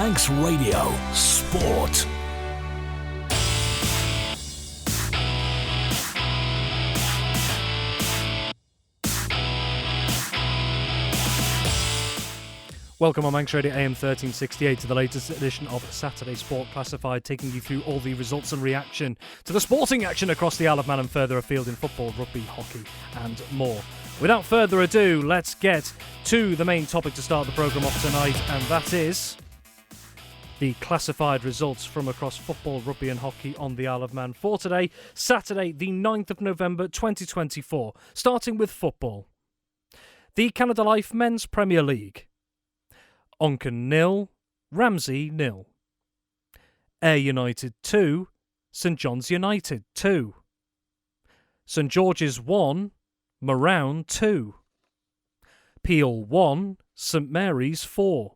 Manx Radio Sport. Welcome on Manx Radio AM 1368 to the latest edition of Saturday Sport Classified, taking you through all the results and reaction to the sporting action across the Isle of Man and further afield in football, rugby, hockey and more. Without further ado, let's get to the main topic to start the programme off tonight, and that is the classified results from across football, rugby and hockey on the Isle of Man for today, Saturday the 9th of November 2024. Starting with football. The Canada Life Men's Premier League. Onchan 0, Ramsey 0. Ayr United 2, St John's United 2. St George's 1, Morown 2. Peel 1, St Mary's 4.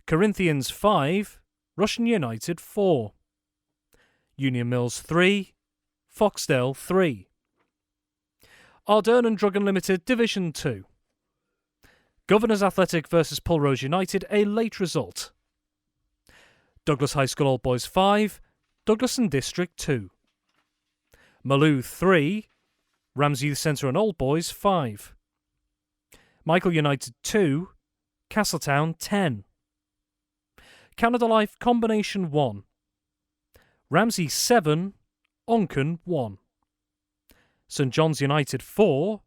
Corinthians 5, Russian United 4. Union Mills 3, Foxdale 3. Ardern and Druggan Limited Division 2. Governors Athletic versus Pulrose United, a late result. Douglas High School Old Boys 5, Douglas and District 2. Maloo 3, Ramsey Youth Centre and Old Boys 5. Michael United 2, Castletown 10. Canada Life Combination 1. Ramsey 7, Onchan 1. St John's United 4,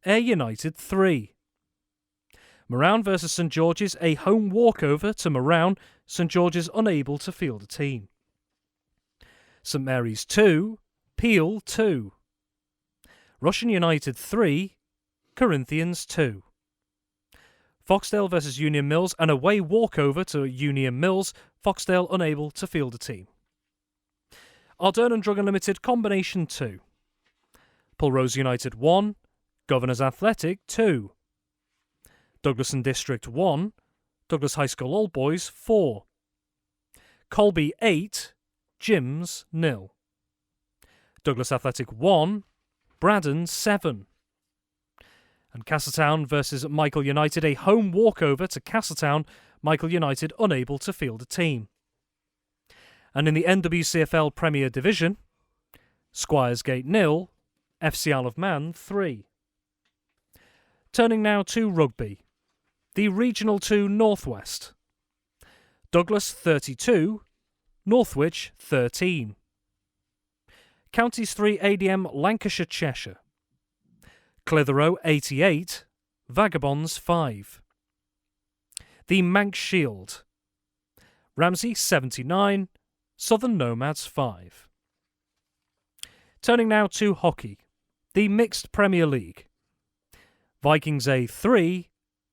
Ayr United 3. Morown versus St George's, a home walkover to Morown, St George's unable to field a team. St Mary's 2, Peel 2. Russian United 3, Corinthians 2. Foxdale versus Union Mills, an away walkover to Union Mills, Foxdale unable to field a team. Ardern and Druggan Limited Combination 2. Pulrose United 1, Governors Athletic 2. Douglas and District 1, Douglas High School Old Boys 4. Colby 8, Jims 0. Douglas Athletic 1, Braddon 7. And Castletown versus Michael United, a home walkover to Castletown, Michael United unable to field a team. And in the NWCFL Premier Division, Squiresgate 0, FC Isle of Man 3. Turning now to rugby. The Regional 2 Northwest. Douglas 32, Northwich 13. Counties 3 ADM Lancashire Cheshire. Clitheroe 88, Vagabonds 5. The Manx Shield. Ramsey 79, Southern Nomads 5. Turning now to hockey. The Mixed Premier League. Vikings A 3,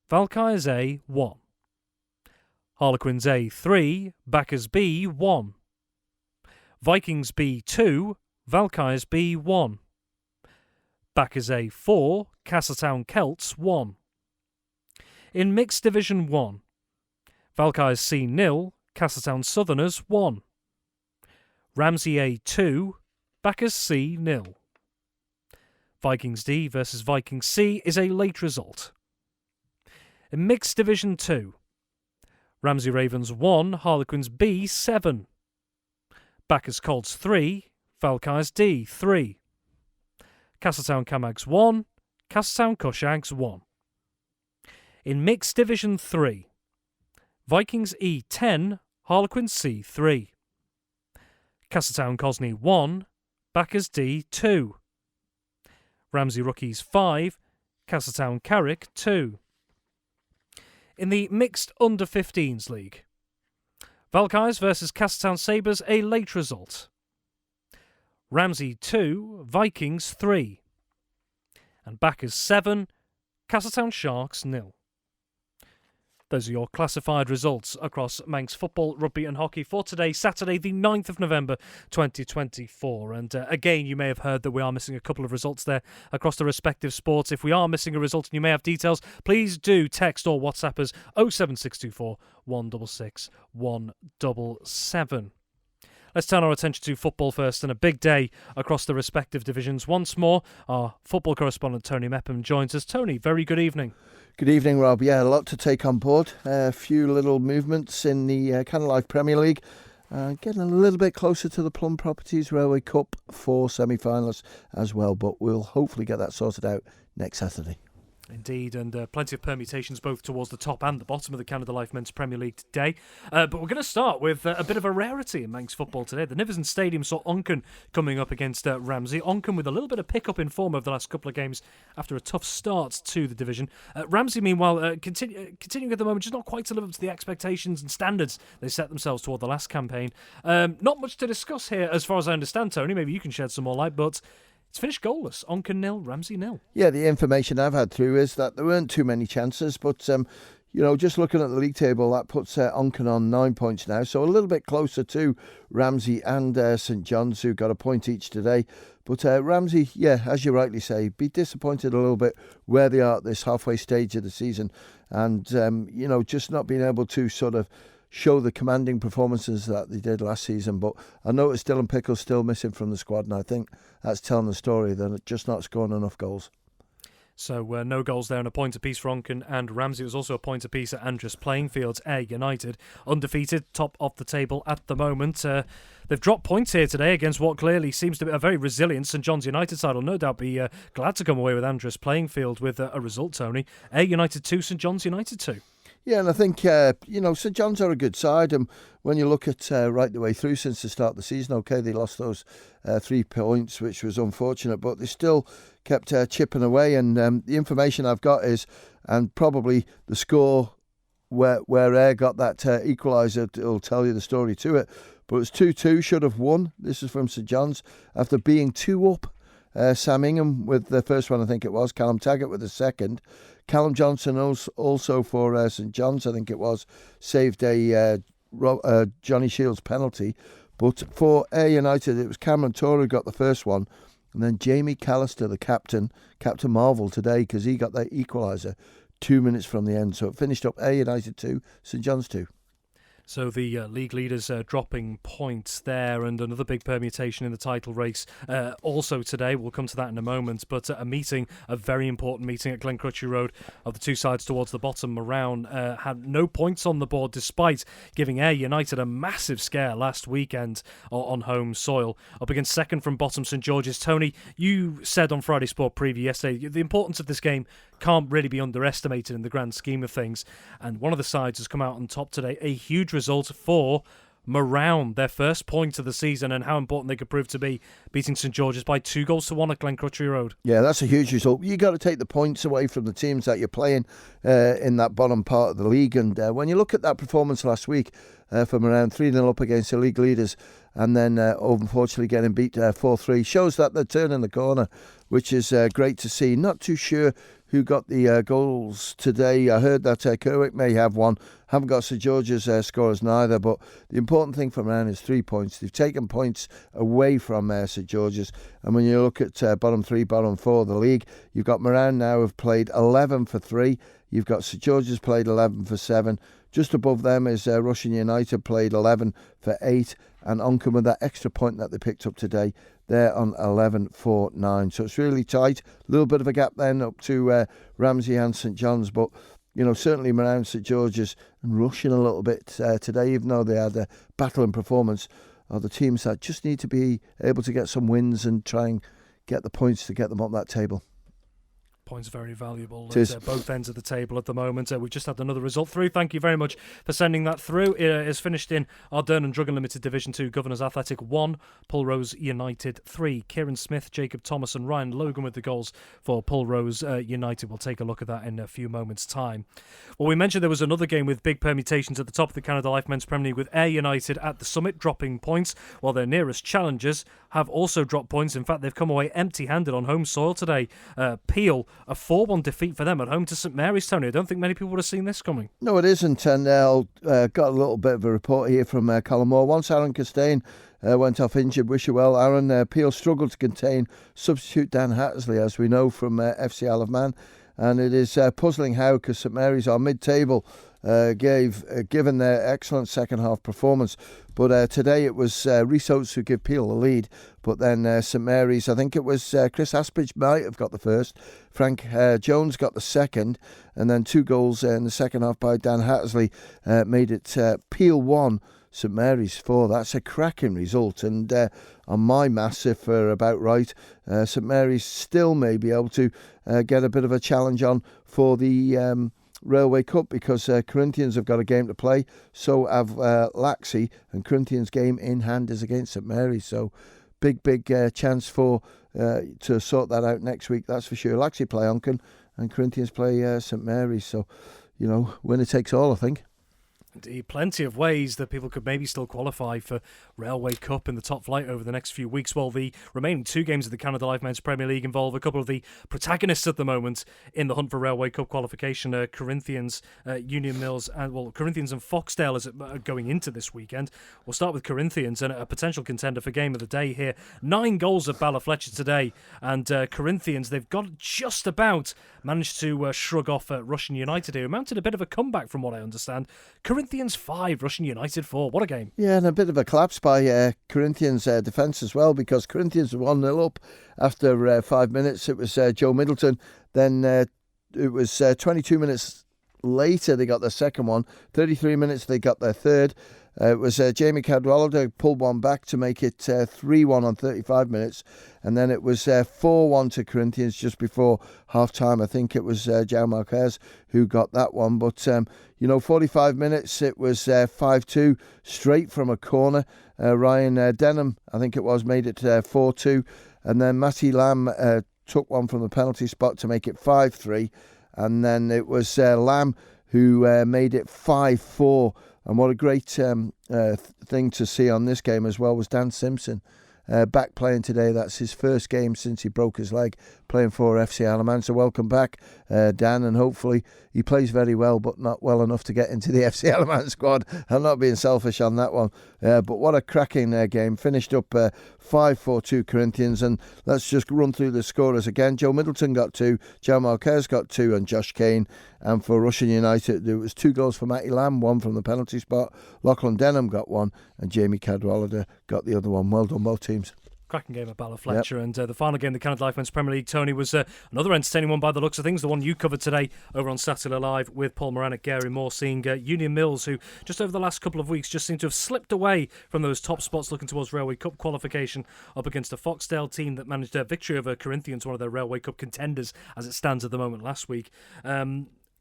Valkyries A 1. Harlequins A 3, Backers B 1. Vikings B 2, Valkyries B 1. Backers A 4, Castletown Celts 1. In Mixed Division 1, Valkyries C 0, Castletown Southerners 1. Ramsey A 2, Backers C 0. Vikings D versus Vikings C is a late result. In Mixed Division 2, Ramsey Ravens 1, Harlequins B 7. Backers Colts 3, Valkyries D 3. Castletown Camags 1, Castletown Cushags 1. In Mixed Division 3, Vikings E 10, Harlequins C 3. Castletown Cosney 1, Backers D 2. Ramsey Rookies 5, Castletown Carrick 2. In the Mixed Under-15s League, Valkyries versus Castletown Sabres, a late result. Ramsey 2, Vikings 3. And Backers 7, Castletown Sharks 0. Those are your classified results across Manx football, rugby and hockey for today, Saturday the 9th of November 2024. And again, you may have heard that we are missing a couple of results there across the respective sports. If we are missing a result and you may have details, please do text or WhatsApp us 07624 166 177. Let's turn our attention to football first, and a big day across the respective divisions. Once more, our football correspondent Tony Mepham joins us. Tony, very good evening. Good evening, Rob. Yeah, a lot to take on board. A few little movements in the Cunningham Premier League. Getting a little bit closer to the Plum Properties Railway Cup for semi-finalists as well. But we'll hopefully get that sorted out next Saturday. Indeed, and plenty of permutations both towards the top and the bottom of the Canada Life Men's Premier League today. But we're going to start with a bit of a rarity in Manx football today. The Niverson Stadium saw Onchan coming up against Ramsey. Onchan with a little bit of pick-up in form over the last couple of games after a tough start to the division. Ramsey, meanwhile, continuing at the moment, just not quite to live up to the expectations and standards they set themselves toward the last campaign. Not much to discuss here as far as I understand, Tony. Maybe you can shed some more light, but it's finished goalless. Onchan 0, Ramsey 0. Yeah, the information I've had through is that there weren't too many chances, but just looking at the league table, that puts Onchan on 9 points now, so a little bit closer to Ramsey and St John's, who got a point each today. But Ramsey, yeah, as you rightly say, be disappointed a little bit where they are at this halfway stage of the season, and just not being able to sort of show the commanding performances that they did last season. But I noticed Dylan Pickle's still missing from the squad, and I think that's telling the story. They're just not scoring enough goals. So no goals there and a point apiece for Onchan and Ramsey. It was also a point apiece at Andrews Playing Fields. Ayr United, undefeated, top of the table at the moment. They've dropped points here today against what clearly seems to be a very resilient St John's United side. Will no doubt be glad to come away with Andrews Playing Field with a result, Tony. Ayr United 2, St John's United 2. Yeah, and I think, St John's are a good side. And when you look at right the way through since the start of the season, OK, they lost those 3 points, which was unfortunate, but they still kept chipping away. And the information I've got is, and probably the score where Ayr got that equaliser will tell you the story to it, but it's 2-2, should have won. This is from St John's after being 2 up. Sam Ingham with the first one, I think it was. Callum Taggart with the second. Callum Johnson also for St John's, I think it was, saved a Johnny Shields penalty. But for Ayr United, it was Cameron Torr who got the first one. And then Jamie Callister, the Captain Marvel today, because he got that equaliser 2 minutes from the end. So it finished up Ayr United 2, St John's 2. So the league leaders dropping points there, and another big permutation in the title race also today. We'll come to that in a moment. But a very important meeting at Glencrutchery Road of the two sides towards the bottom. Marown had no points on the board despite giving Ayr United a massive scare last weekend on home soil. Up against second from bottom St George's. Tony, you said on Friday Sport Preview yesterday the importance of this game can't really be underestimated in the grand scheme of things. And one of the sides has come out on top today. A huge result for Marown, their first point of the season, and how important they could prove to be, beating St George's by 2-1 at Glencrutchery Road. Yeah, that's a huge result. You got to take the points away from the teams that you're playing in that bottom part of the league. And when you look at that performance last week for Marown, 3-0 up against the league leaders, and then unfortunately getting beat 4-3, shows that they're turning the corner, which is great to see. Not too sure who got the goals today. I heard that Kerwick may have one. Haven't got St George's scorers neither, but the important thing for Marown is 3 points. They've taken points away from St George's, and when you look at bottom 3, bottom 4 of the league, you've got Marown now have played 11 for 3. You've got St George's played 11 for 7. Just above them is Russian United played 11 for 8, and Onchan with that extra point that they picked up today, they're on 11 for 9. So it's really tight. A little bit of a gap then up to Ramsey and St John's, but certainly Marown, St George's and Russian a little bit today, even though they had a battling performance, are the teams that just need to be able to get some wins and try and get the points to get them up that table. Points very valuable at both ends of the table at the moment. We just had another result through. Thank you very much for sending that through. It is finished in Ardern and Druggan Limited Division 2, Governors Athletic 1, Pulrose United 3. Kieran Smith, Jacob Thomas and Ryan Logan with the goals for Pulrose United. We'll take a look at that in a few moments' time. Well, we mentioned there was another game with big permutations at the top of the Canada Life Men's Premier League with Ayr United at the summit dropping points, while their nearest challengers have also dropped points. In fact, they've come away empty-handed on home soil today. Peel, a 4-1 defeat for them at home to St Mary's, Tony. I don't think many people would have seen this coming. No, it isn't. And got a little bit of a report here from Colin Once Aaron Costain went off injured, wish you well, Aaron. Peel struggled to contain substitute Dan Hattersley, as we know from FC Isle of Man. And it is puzzling how, because St Mary's are mid-table given their excellent second half performance. But today it was Rhys Oates who gave Peel the lead. But then St Mary's, I think it was Chris Aspridge might have got the first. Frank Jones got the second. And then 2 goals in the second half by Dan Hattersley made it Peel 1, St Mary's 4. That's a cracking result. And on my maths, if we're about right, St Mary's still may be able to get a bit of a challenge on for the Railway Cup, because Corinthians have got a game to play, so have Laxey, and Corinthians' game in hand is against St Mary's. So big chance for to sort that out next week, that's for sure. Laxey play Onken and Corinthians play St Mary's, so winner takes all, I think. Indeed, plenty of ways that people could maybe still qualify for Railway Cup in the top flight over the next few weeks. Well, the remaining 2 games of the Canada Life Men's Premier League involve a couple of the protagonists at the moment in the hunt for Railway Cup qualification. Corinthians, Union Mills, and Corinthians and Foxdale is going into this weekend. We'll start with Corinthians, and a potential contender for game of the day here. 9 goals at Ballafletcher today, and Corinthians, they've got just about managed to shrug off Russian United here, who mounted a bit of a comeback from what I understand. Corinthians 5, Russian United 4. What a game. Yeah, and a bit of a collapse by Corinthians' defence as well, because Corinthians were 1-0 up after 5 minutes. It was Joe Middleton. Then it was 22 minutes later they got their second one. 33 minutes they got their third. It was Jamie Cadwallader pulled one back to make it 3-1 on 35 minutes. And then it was 4-1 to Corinthians just before half-time. I think it was João Marquez who got that one. But, 45 minutes, it was 5-2 straight from a corner. Ryan Denham, I think it was, made it 4-2. And then Matty Lamb took one from the penalty spot to make it 5-3. And then it was Lamb who made it 5-4. And what a great thing to see on this game as well was Dan Simpson back playing today. That's his first game since he broke his leg, playing for FC Alaman. So welcome back, Dan, and hopefully he plays very well, but not well enough to get into the FC Alaman squad. I'm not being selfish on that one. But what a cracking game. Finished up 5-4-2 Corinthians. And let's just run through the scorers again. Joe Middleton got 2, João Marquez got 2, and Josh Kane. And for Russian United, there was 2 goals for Matty Lamb, 1 from the penalty spot. Lachlan Denham got 1, and Jamie Cadwallader got the other one. Well done, both teams. Cracking game at Ballafletcher. Yep. And the final game, the Canada Life Men's Premier League, Tony, was another entertaining one by the looks of things. The one you covered today over on Saturday Live with Paul Moran at Gary Moore, seeing Union Mills, who just over the last couple of weeks just seem to have slipped away from those top spots looking towards Railway Cup qualification, up against a Foxdale team that managed a victory over Corinthians, one of their Railway Cup contenders as it stands at the moment last week.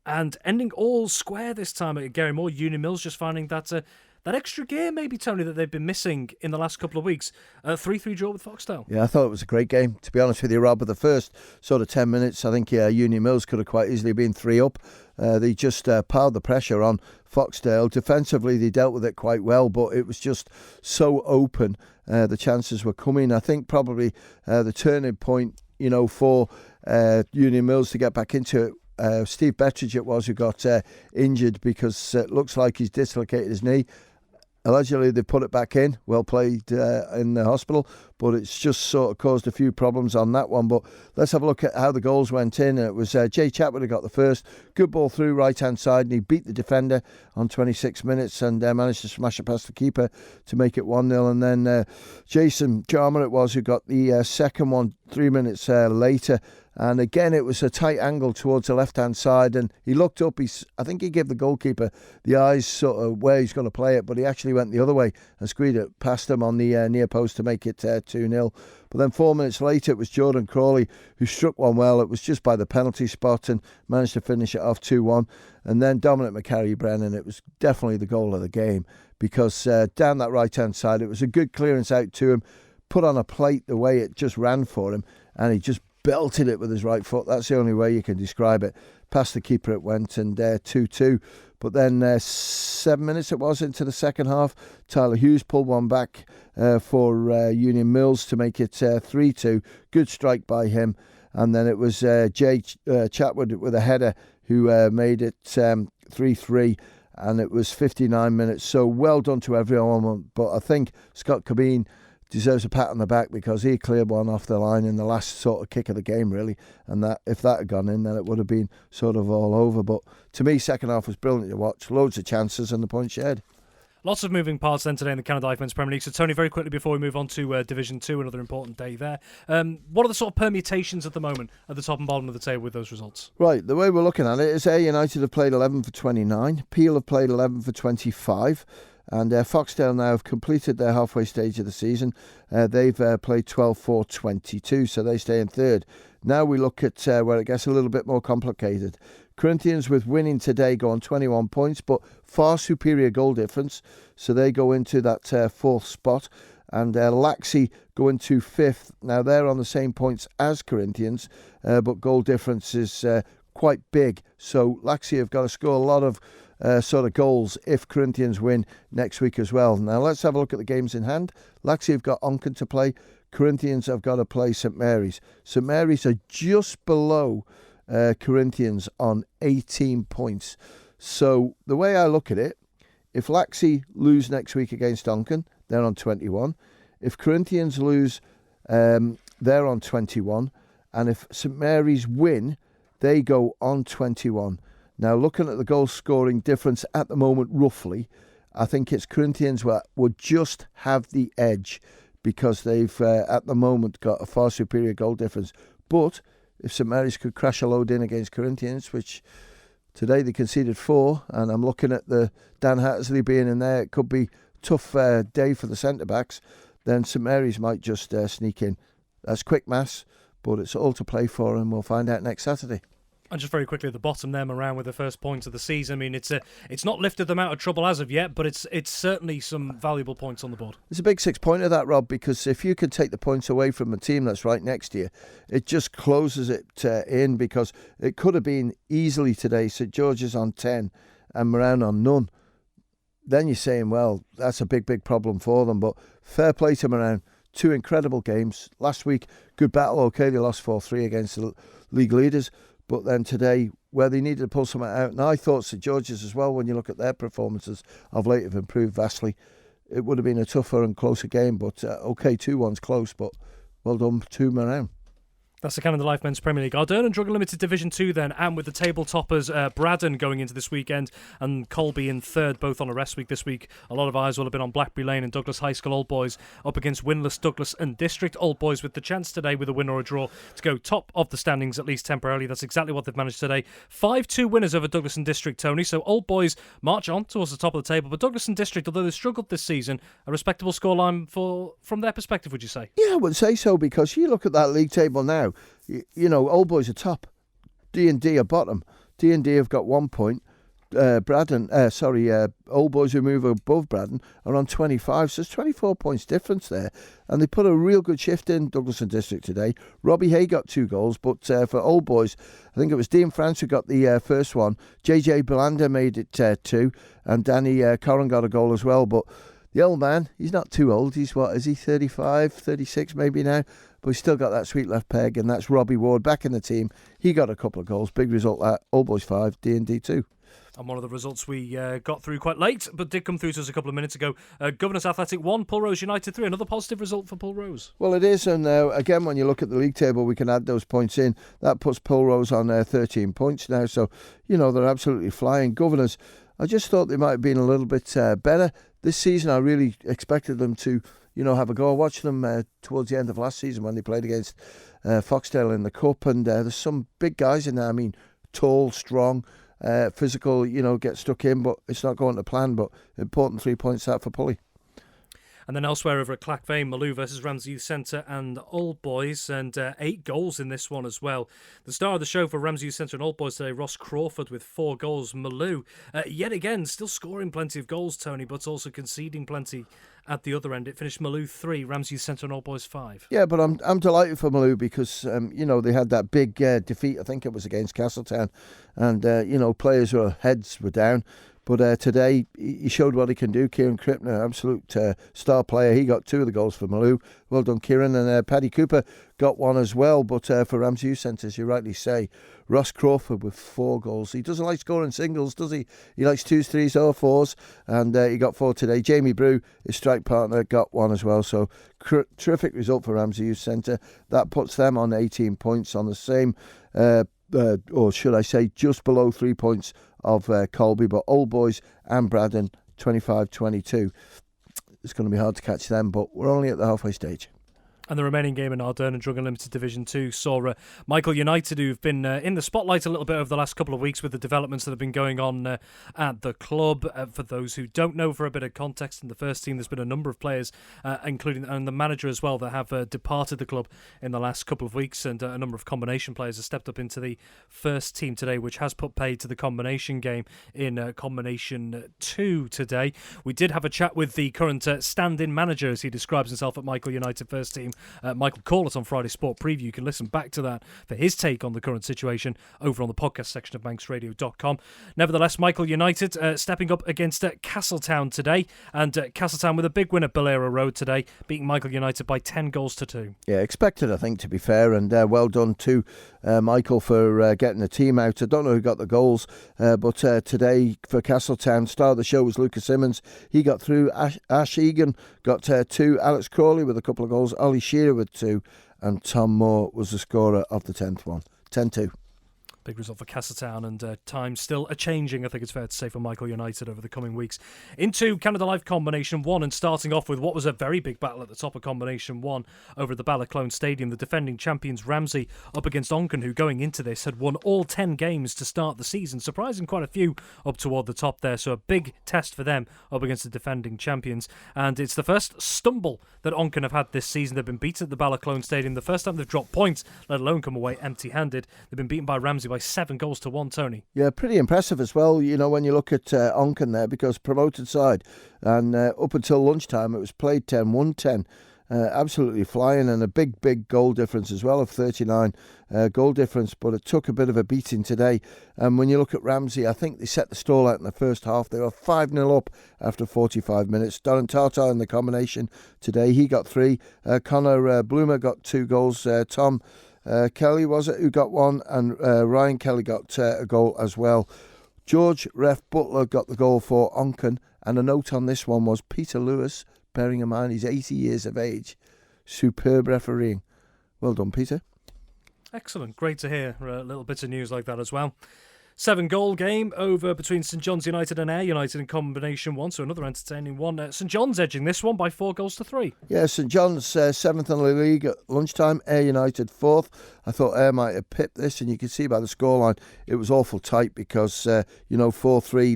And ending all square this time at Gary Moore. Union Mills just finding that that extra gear, maybe, Tony, that they've been missing in the last couple of weeks. 3-3 draw with Foxdale. Yeah, I thought it was a great game, to be honest with you, Rob. But the first sort of 10 minutes, I think Union Mills could have quite easily been 3 up. They just piled the pressure on Foxdale. Defensively, they dealt with it quite well, but it was just so open. The chances were coming. I think probably the turning point, for Union Mills to get back into it, Steve Bettridge it was who got injured, because it looks like he's dislocated his knee. Allegedly, they've put it back in, well played in the hospital, but it's just sort of caused a few problems on that one. But let's have a look at how the goals went in. It was Jay Chatwood who got the first. Good ball through right-hand side, and he beat the defender on 26 minutes and managed to smash it past the keeper to make it 1-0. And then Jason Jarman it was who got the second one 3 minutes later. And again, it was a tight angle towards the left-hand side, and he looked up. I think he gave the goalkeeper the eyes sort of where he's going to play it, but he actually went the other way and squeezed it past him on the near post to make it 2-0. But then 4 minutes later, it was Jordan Crawley who struck one well. It was just by the penalty spot and managed to finish it off 2-1. And then Dominic McCarry-Brennan, it was definitely the goal of the game, because down that right-hand side, it was a good clearance out to him, put on a plate the way it just ran for him, and he just belted it with his right foot. That's the only way you can describe it. Past the keeper it went, and 2-2. But then 7 minutes it was into the second half, Tyler Hughes pulled one back for Union Mills to make it 3-2. Good strike by him. And then it was Jay Chatwood with a header who made it 3-3. And it was 59 minutes. So well done to everyone. But I think Scott Cabine deserves a pat on the back because he cleared one off the line in the last sort of kick of the game, really. And that if that had gone in, then it would have been sort of all over. But to me, second half was brilliant to watch. Loads of chances and the point shared. Lots of moving parts then today in the Canada Life Men's Premier League. So, Tony, very quickly before we move on to Division 2, another important day there. What are the sort of permutations at the moment at the top and bottom of the table with those results? Right, the way we're looking at it is Ayr United have played 11 for 29, Peel have played 11 for 25, and Foxdale now have completed their halfway stage of the season. They've played 12 for 22, so they stay in third. Now we look at where it gets a little bit more complicated. Corinthians, with winning today, go on 21 points, but far superior goal difference, so they go into that fourth spot. And Laxey go into fifth. Now they're on the same points as Corinthians, but goal difference is quite big. So Laxey have got to score a lot of sort of goals if Corinthians win next week as well. Now let's have a look at the games in hand. Laxey have got Onken to play. Corinthians have got to play St Mary's. St Mary's are just below Corinthians on 18 points. So the way I look at it, if Laxey lose next week against Onken, they're on 21. If Corinthians lose, they're on 21. And if St Mary's win, they go on 21. Now, looking at the goal scoring difference at the moment, roughly, I think it's Corinthians would just have the edge because they've, at the moment, got a far superior goal difference. But if St Mary's could crash a load in against Corinthians, which today they conceded 4, and I'm looking at the Dan Hattersley being in there, it could be a tough day for the centre-backs, then St Mary's might just sneak in. That's quick maths, but it's all to play for, and we'll find out next Saturday. And just very quickly at the bottom there, Moran, with the first points of the season. I mean, it's not lifted them out of trouble as of yet, but it's certainly some valuable points on the board. It's a big 6-pointer that, Rob, because if you can take the points away from a team that's right next to you, it just closes it in, because it could have been easily today St George's on 10 and Moran on none. Then you're saying, well, that's a big, big problem for them. But fair play to Moran. 2 incredible games. Last week, good battle. Okay, they lost 4-3 against the league leaders. But then today, where they needed to pull something out, and I thought St George's as well, when you look at their performances of late, have improved vastly. It would have been a tougher and closer game, but 2-1's close, but well done to Moran. That's the Canada Life Men's Premier League. Ardern and Drugger Limited Division 2 then, and with the table toppers Braddon going into this weekend and Colby in third, both on a rest week this week. A lot of eyes will have been on Blackberry Lane and Douglas High School Old Boys up against Windlass, Douglas and District. Old Boys with the chance today with a win or a draw to go top of the standings, at least temporarily. That's exactly what they've managed today. 5-2 winners over Douglas and District, Tony. So Old Boys march on towards the top of the table, but Douglas and District, although they've struggled this season, a respectable scoreline from their perspective, would you say? Yeah, I would say so, because you look at that league table now, you know, Old Boys are top, D&D are bottom. D&D have got 1 point. Old Boys who move above Braddon are on 25, so there's 24 points difference there. And they put a real good shift in, Douglas and District today. Robbie Hay got 2 goals, but for Old Boys, I think it was Dean France who got the first one. JJ Belanda made it 2, and Danny Corrin got a goal as well. But the old man, he's not too old. He's 35, 36 maybe now? But he's still got that sweet left peg, and that's Robbie Ward back in the team. He got a couple of goals. Big result that. Old Boys 5, D&D 2. And one of the results we got through quite late, but did come through to us a couple of minutes ago. Governors Athletic 1, Pulrose United 3. Another positive result for Pulrose. Well, it is, and again, when you look at the league table, we can add those points in. That puts Pulrose on 13 points now, so, you know, they're absolutely flying. Governors, I just thought they might have been a little bit better. This season, I really expected them to, you know, have a go. I watched them towards the end of last season when they played against Foxdale in the Cup, and there's some big guys in there. I mean, tall, strong, physical, you know, get stuck in, but it's not going to plan. But important 3 points out for Pulley. And then elsewhere over at Clackvane, Maloo versus Ramsey Youth Centre and Old Boys, and 8 goals in this one as well. The star of the show for Ramsey Youth Centre and Old Boys today, Ross Crawford with 4 goals. Maloo, yet again, still scoring plenty of goals, Tony, but also conceding plenty at the other end. It finished Maloo 3, Ramsey Youth Centre and Old Boys 5. Yeah, but I'm delighted for Maloo because, you know, they had that big defeat, I think it was against Castletown, and, you know, players' heads were down. But today, he showed what he can do. Kieran Krippner, absolute star player. He got 2 of the goals for Malou. Well done, Kieran. And Paddy Cooper got 1 as well. But for Ramsey Youth Centre, as you rightly say, Ross Crawford with 4 goals. He doesn't like scoring singles, does he? He likes 2s, 3s or 4s. And he got 4 today. Jamie Brew, his strike partner, got 1 as well. So terrific result for Ramsey Youth Centre. That puts them on 18 points on the same, or should I say, just below 3 points of Colby, but Old Boys and Braddon 25-22. It's going to be hard to catch them, but we're only at the halfway stage. And the remaining game in Ardern and Drug Unlimited Division 2 saw Michael United, who've been in the spotlight a little bit over the last couple of weeks with the developments that have been going on at the club. For those who don't know, for a bit of context, in the first team there's been a number of players, including and the manager as well, that have departed the club in the last couple of weeks, and a number of combination players have stepped up into the first team today, which has put paid to the combination game in Combination 2 today. We did have a chat with the current stand-in manager, as he describes himself, at Michael United first team, Michael Corlett, on Friday Sport Preview. You can listen back to that for his take on the current situation over on the podcast section of manxradio.com. Nevertheless, Michael United stepping up against Castletown today, and Castletown with a big win at Bellera Road today, beating Michael United by 10 goals to 2. Yeah, expected, I think, to be fair, and well done to Michael for getting the team out. I don't know who got the goals, but today for Castletown, star of the show was Lucas Simmons. He got through. Ash Egan got 2. Alex Crawley with a couple of goals. Ollie Shearer with 2, and Tom Moore was the scorer of the 10th one. 10-2. Big result for Castletown, and time still a-changing, I think it's fair to say, for Michael United over the coming weeks. Into Canada Life Combination 1, and starting off with what was a very big battle at the top of Combination 1 over at the Ballyclone Stadium. The defending champions Ramsey up against Onken, who going into this had won all 10 games to start the season, surprising quite a few up toward the top there, so a big test for them up against the defending champions. And it's the first stumble that Onken have had this season. They've been beaten at the Ballyclone Stadium, the first time they've dropped points, let alone come away empty-handed. They've been beaten by Ramsey by 7 goals to 1, Tony. Yeah, pretty impressive as well, you know, when you look at Onken there, because promoted side, and up until lunchtime it was played 10, won 10. Absolutely flying, and a big goal difference as well of 39 goal difference, but it took a bit of a beating today. And when you look at Ramsey, I think they set the stall out in the first half. They were 5-0 up after 45 minutes. Darren Tartar in the combination today, he got 3. Connor Bloomer got 2 goals. Tom Kelly, was it, who got 1, and Ryan Kelly got a goal as well. George Ref Butler got the goal for Onken, and a note on this one was Peter Lewis, bearing in mind he's 80 years of age. Superb refereeing. Well done, Peter. Excellent. Great to hear little bits of news like that as well. 7-goal game over between St John's United and Ayr United in Combination 1, so another entertaining one. St John's edging this one by 4 goals to 3. Yeah, St John's 7th in the league at lunchtime, Ayr United 4th. I thought Ayr might have pipped this, and you can see by the scoreline it was awful tight because, 4-3,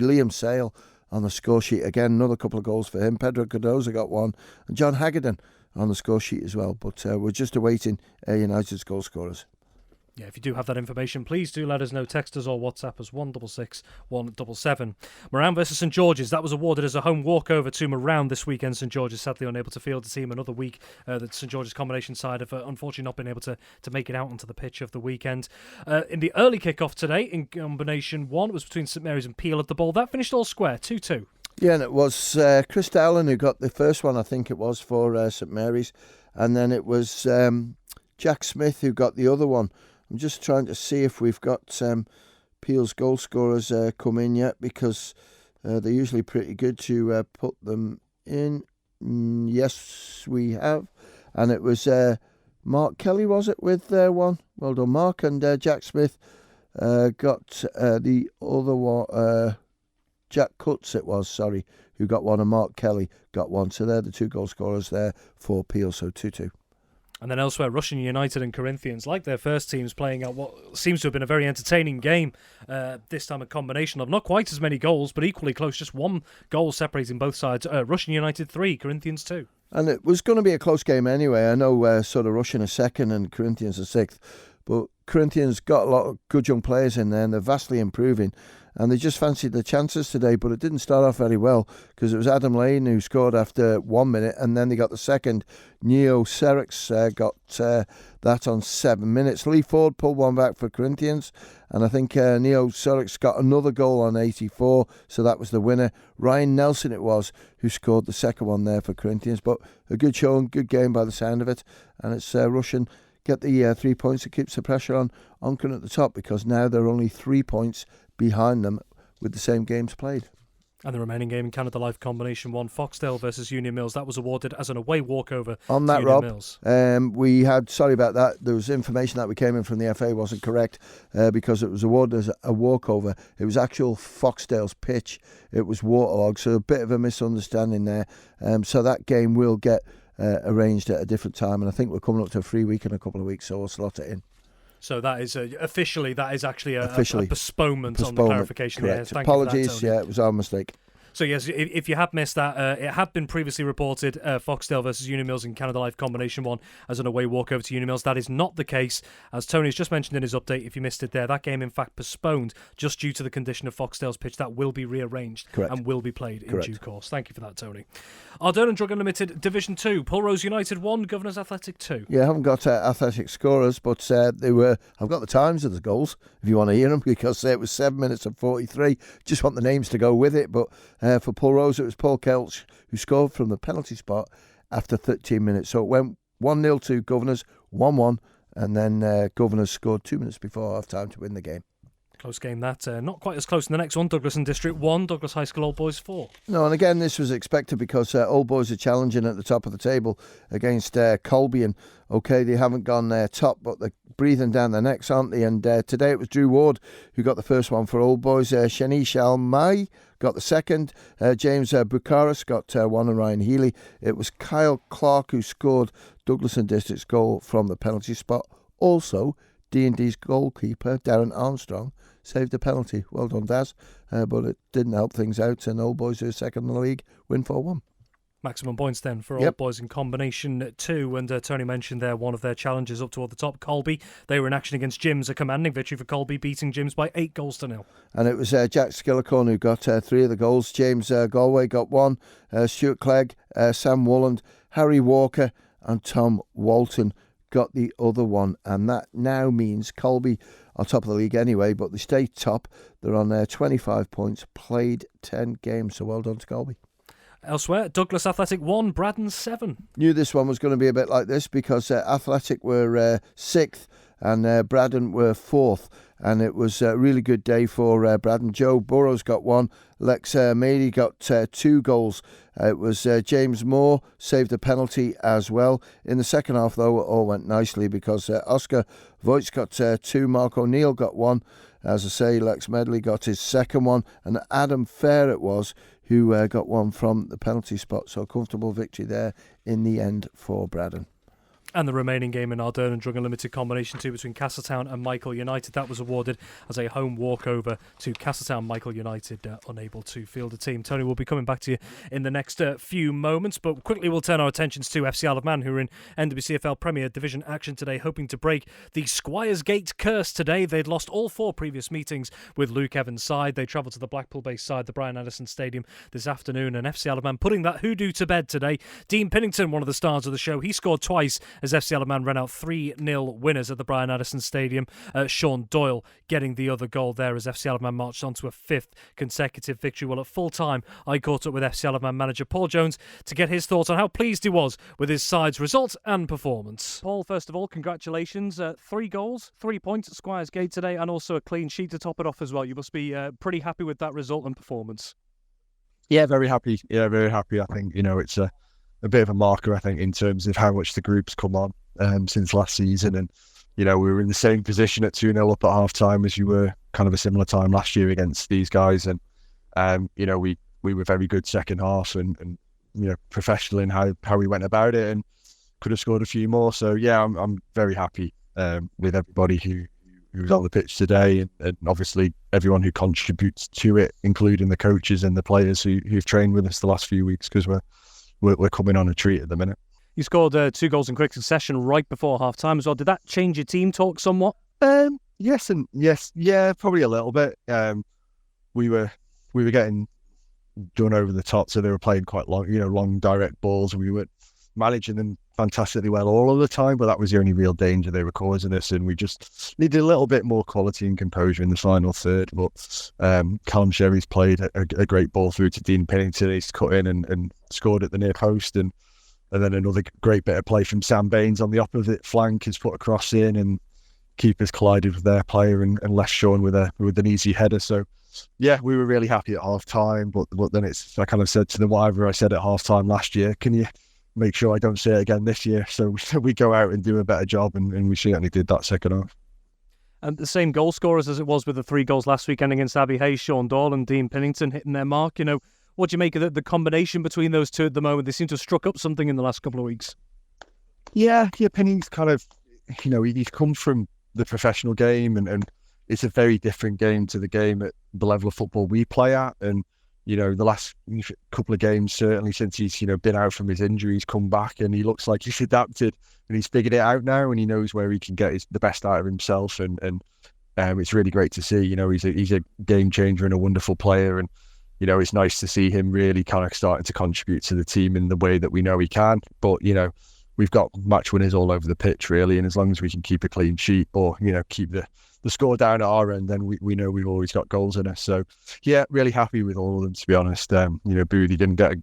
Liam Sale on the score sheet. Again, another couple of goals for him. Pedro Cardoza got 1, and John Haggerton on the score sheet as well. But we're just awaiting Ayr United's goal scorers. Yeah, if you do have that information, please do let us know. Text us or WhatsApp us 166 177. Moran versus St George's. That was awarded as a home walkover to Moran this weekend. St George's sadly unable to field the team another week. The St George's combination side have unfortunately not been able to make it out onto the pitch of the weekend. In the early kick-off today, in Combination 1, it was between St Mary's and Peel at the Bowl. That finished all square, 2-2. Yeah, and it was Chris Dowling who got the first one, I think it was, for St Mary's. And then it was Jack Smith who got the other one. I'm just trying to see if we've got Peel's goal scorers come in yet, because they're usually pretty good to put them in. Yes, we have. And it was Mark Kelly, was it, with one? Well done, Mark. And Jack Smith got the other one. Jack Cutts it was, sorry, who got 1, and Mark Kelly got 1. So they're the 2 goal scorers there for Peel, so 2-2. And then elsewhere, Russian United and Corinthians, like their first teams, playing out what seems to have been a very entertaining game. This time a combination of not quite as many goals, but equally close, just 1 goal separating both sides. Russian United 3, Corinthians 2. And it was going to be a close game anyway. I know sort of Russian are 2nd and Corinthians are 6th, but Corinthians got a lot of good young players in there, and they're vastly improving. and they just fancied the chances today, but it didn't start off very well because it was Adam Lane who scored after 1 minute, and then they got the second. Neo Serix got that on 7 minutes. Lee Ford pulled one back for Corinthians, and I think Neo Serix got another goal on 84, so that was the winner. Ryan Nelson it was who scored the second one there for Corinthians, but a good showing, good game by the sound of it, and it's Russian get the 3 points. It keeps the pressure on Onken at the top, because now they're only 3 points behind them with the same games played. And the remaining game in Canada Life Combination 1, Foxdale versus Union Mills, that was awarded as an away walkover on that, to Rob. Union Mills. We had, sorry about that, there was information that we came in from the FA wasn't correct, because it was awarded as a walkover. It was actual Foxdale's pitch. It was waterlogged, so a bit of a misunderstanding there. So that game will get arranged at a different time, and I think we're coming up to a free week in a couple of weeks, so we'll slot it in. So that is officially actually a postponement on the clarification. Correct. Thank Apologies, you for that, Tony. it was our mistake. So yes, if you have missed that, it had been previously reported Foxdale versus Union Mills in Canada Life Combination 1 as an away walkover to Union Mills. That is not the case, as Tony's just mentioned in his update. If you missed it there, that game in fact postponed just due to the condition of Foxdale's pitch. That will be rearranged and will be played in due course. Thank you for that, Tony. Ardern and Drug Unlimited Division 2, Pulrose United 1, Governors Athletic 2. Yeah, I haven't got athletic scorers, but they were. I've got the times of the goals if you want to hear them, because it was 7 minutes and 43. Just want the names to go with it, but for Pulrose it was Paul Kelch who scored from the penalty spot after 13 minutes. So it went 1-0 to Governors, 1-1, and then Governors scored 2 minutes before half time to win the game. Close game that. Not quite as close in the next one. Douglas and District 1, Douglas High School Old Boys 4. No, and again, this was expected because Old Boys are challenging at the top of the table against Colby. And okay, they haven't gone top, but they're breathing down their necks, aren't they? And today it was Drew Ward who got the first one for Old Boys. Shanice Almai got the second. James Bukaris got one, and Ryan Healy. It was Kyle Clark who scored Douglas and District's goal from the penalty spot. Also, D&D's goalkeeper, Darren Armstrong, saved a penalty. Well done, Daz. But it didn't help things out, and Old Boys, who are second in the league, win 4-1. Maximum points then for Old Boys in Combination 2, and Tony mentioned there one of their challenges up toward the top, Colby. They were in action against Jims, a commanding victory for Colby, beating Jims by 8-0. And it was Jack Skillicorn who got 3 of the goals. James Galway got 1, Stuart Clegg, Sam Wolland, Harry Walker and Tom Walton got the other one, and that now means Colby are top of the league anyway, but they stay top. They're on 25 points, played 10 games, so well done to Colby. Elsewhere, Douglas Athletic 1, Braddon 7. Knew this one was going to be a bit like this because Athletic were 6th and Braddon were 4th, and it was a really good day for Braddon. Joe Burrows got 1, Lex Mady got 2 goals. It was James Moore saved a penalty as well. In the second half, though, it all went nicely because Oscar Voigt got 2, Mark O'Neill got 1. As I say, Lex Medley got his second one, and Adam Fair it was who got 1 from the penalty spot. So a comfortable victory there in the end for Braddon. And the remaining game in Ardern and Drug Unlimited Combination 2 between Castletown and Michael United, that was awarded as a home walkover to Castletown. Michael United unable to field a team. Tony will be coming back to you in the next few moments, but quickly we'll turn our attentions to FC Isle of Man, who are in NWCFL Premier Division action today, hoping to break the Squires Gate curse today. They'd lost all 4 previous meetings with Luke Evans' side. They travelled to the Blackpool-based side, the Brian Addison Stadium, this afternoon, and FC Isle of Man putting that hoodoo to bed today. Dean Pinnington, one of the stars of the show, he scored twice as FC Isle of Man ran out 3-0 winners at the Brian Addison Stadium. Sean Doyle getting the other goal there as FC Isle of Man marched on to a 5th consecutive victory. Well, at full time, I caught up with FC Isle of Man manager Paul Jones to get his thoughts on how pleased he was with his side's result and performance. Paul, first of all, congratulations. 3 goals, 3 points at Squires Gate today, and also a clean sheet to top it off as well. You must be pretty happy with that result and performance. Yeah, very happy. Very happy. I think, it's a bit of a marker, I think, in terms of how much the group's come on since last season. And, we were in the same position at 2-0 up at half-time as you were kind of a similar time last year against these guys. And, we were very good second half and professional in how we went about it and could have scored a few more. So, yeah, I'm very happy with everybody who was on the pitch today and obviously everyone who contributes to it, including the coaches and the players who've trained with us the last few weeks, because we're coming on a treat at the minute. You scored 2 goals in quick succession right before half-time as well. Did that change your team talk somewhat? Yes and yes. Yeah, probably a little bit. we were getting done over the top, so they were playing quite long direct balls. We were managing them fantastically well all of the time, but that was the only real danger they were causing us, and we just needed a little bit more quality and composure in the final third. But Callum Sherry's played a great ball through to Dean Pennington. He's cut in and scored at the near post, and then another great bit of play from Sam Baines on the opposite flank has put a cross in, and keepers collided with their player and left Sean with an easy header. So yeah, we were really happy at half time, but then I kind of said to them whatever I said at half time last year, can you make sure I don't say it again this year? So we go out and do a better job, and we certainly did that second half. And the same goal scorers as it was with the 3 goals last weekend against Abbey Hayes, Sean Doyle and Dean Pennington hitting their mark. What do you make of the combination between those two at the moment? They seem to have struck up something in the last couple of weeks. Yeah, Penny's kind of, he's come from the professional game, and it's a very different game to the game at the level of football we play at. And the last couple of games, certainly since he's been out from his injury, he's come back and he looks like he's adapted and he's figured it out now, and he knows where he can get the best out of himself. And it's really great to see. He's a game changer and a wonderful player, and it's nice to see him really kind of starting to contribute to the team in the way that we know he can. But we've got match winners all over the pitch, really, and as long as we can keep a clean sheet or keep the score down at our end, then we know we've always got goals in us. So yeah, really happy with all of them, to be honest. Boothie didn't get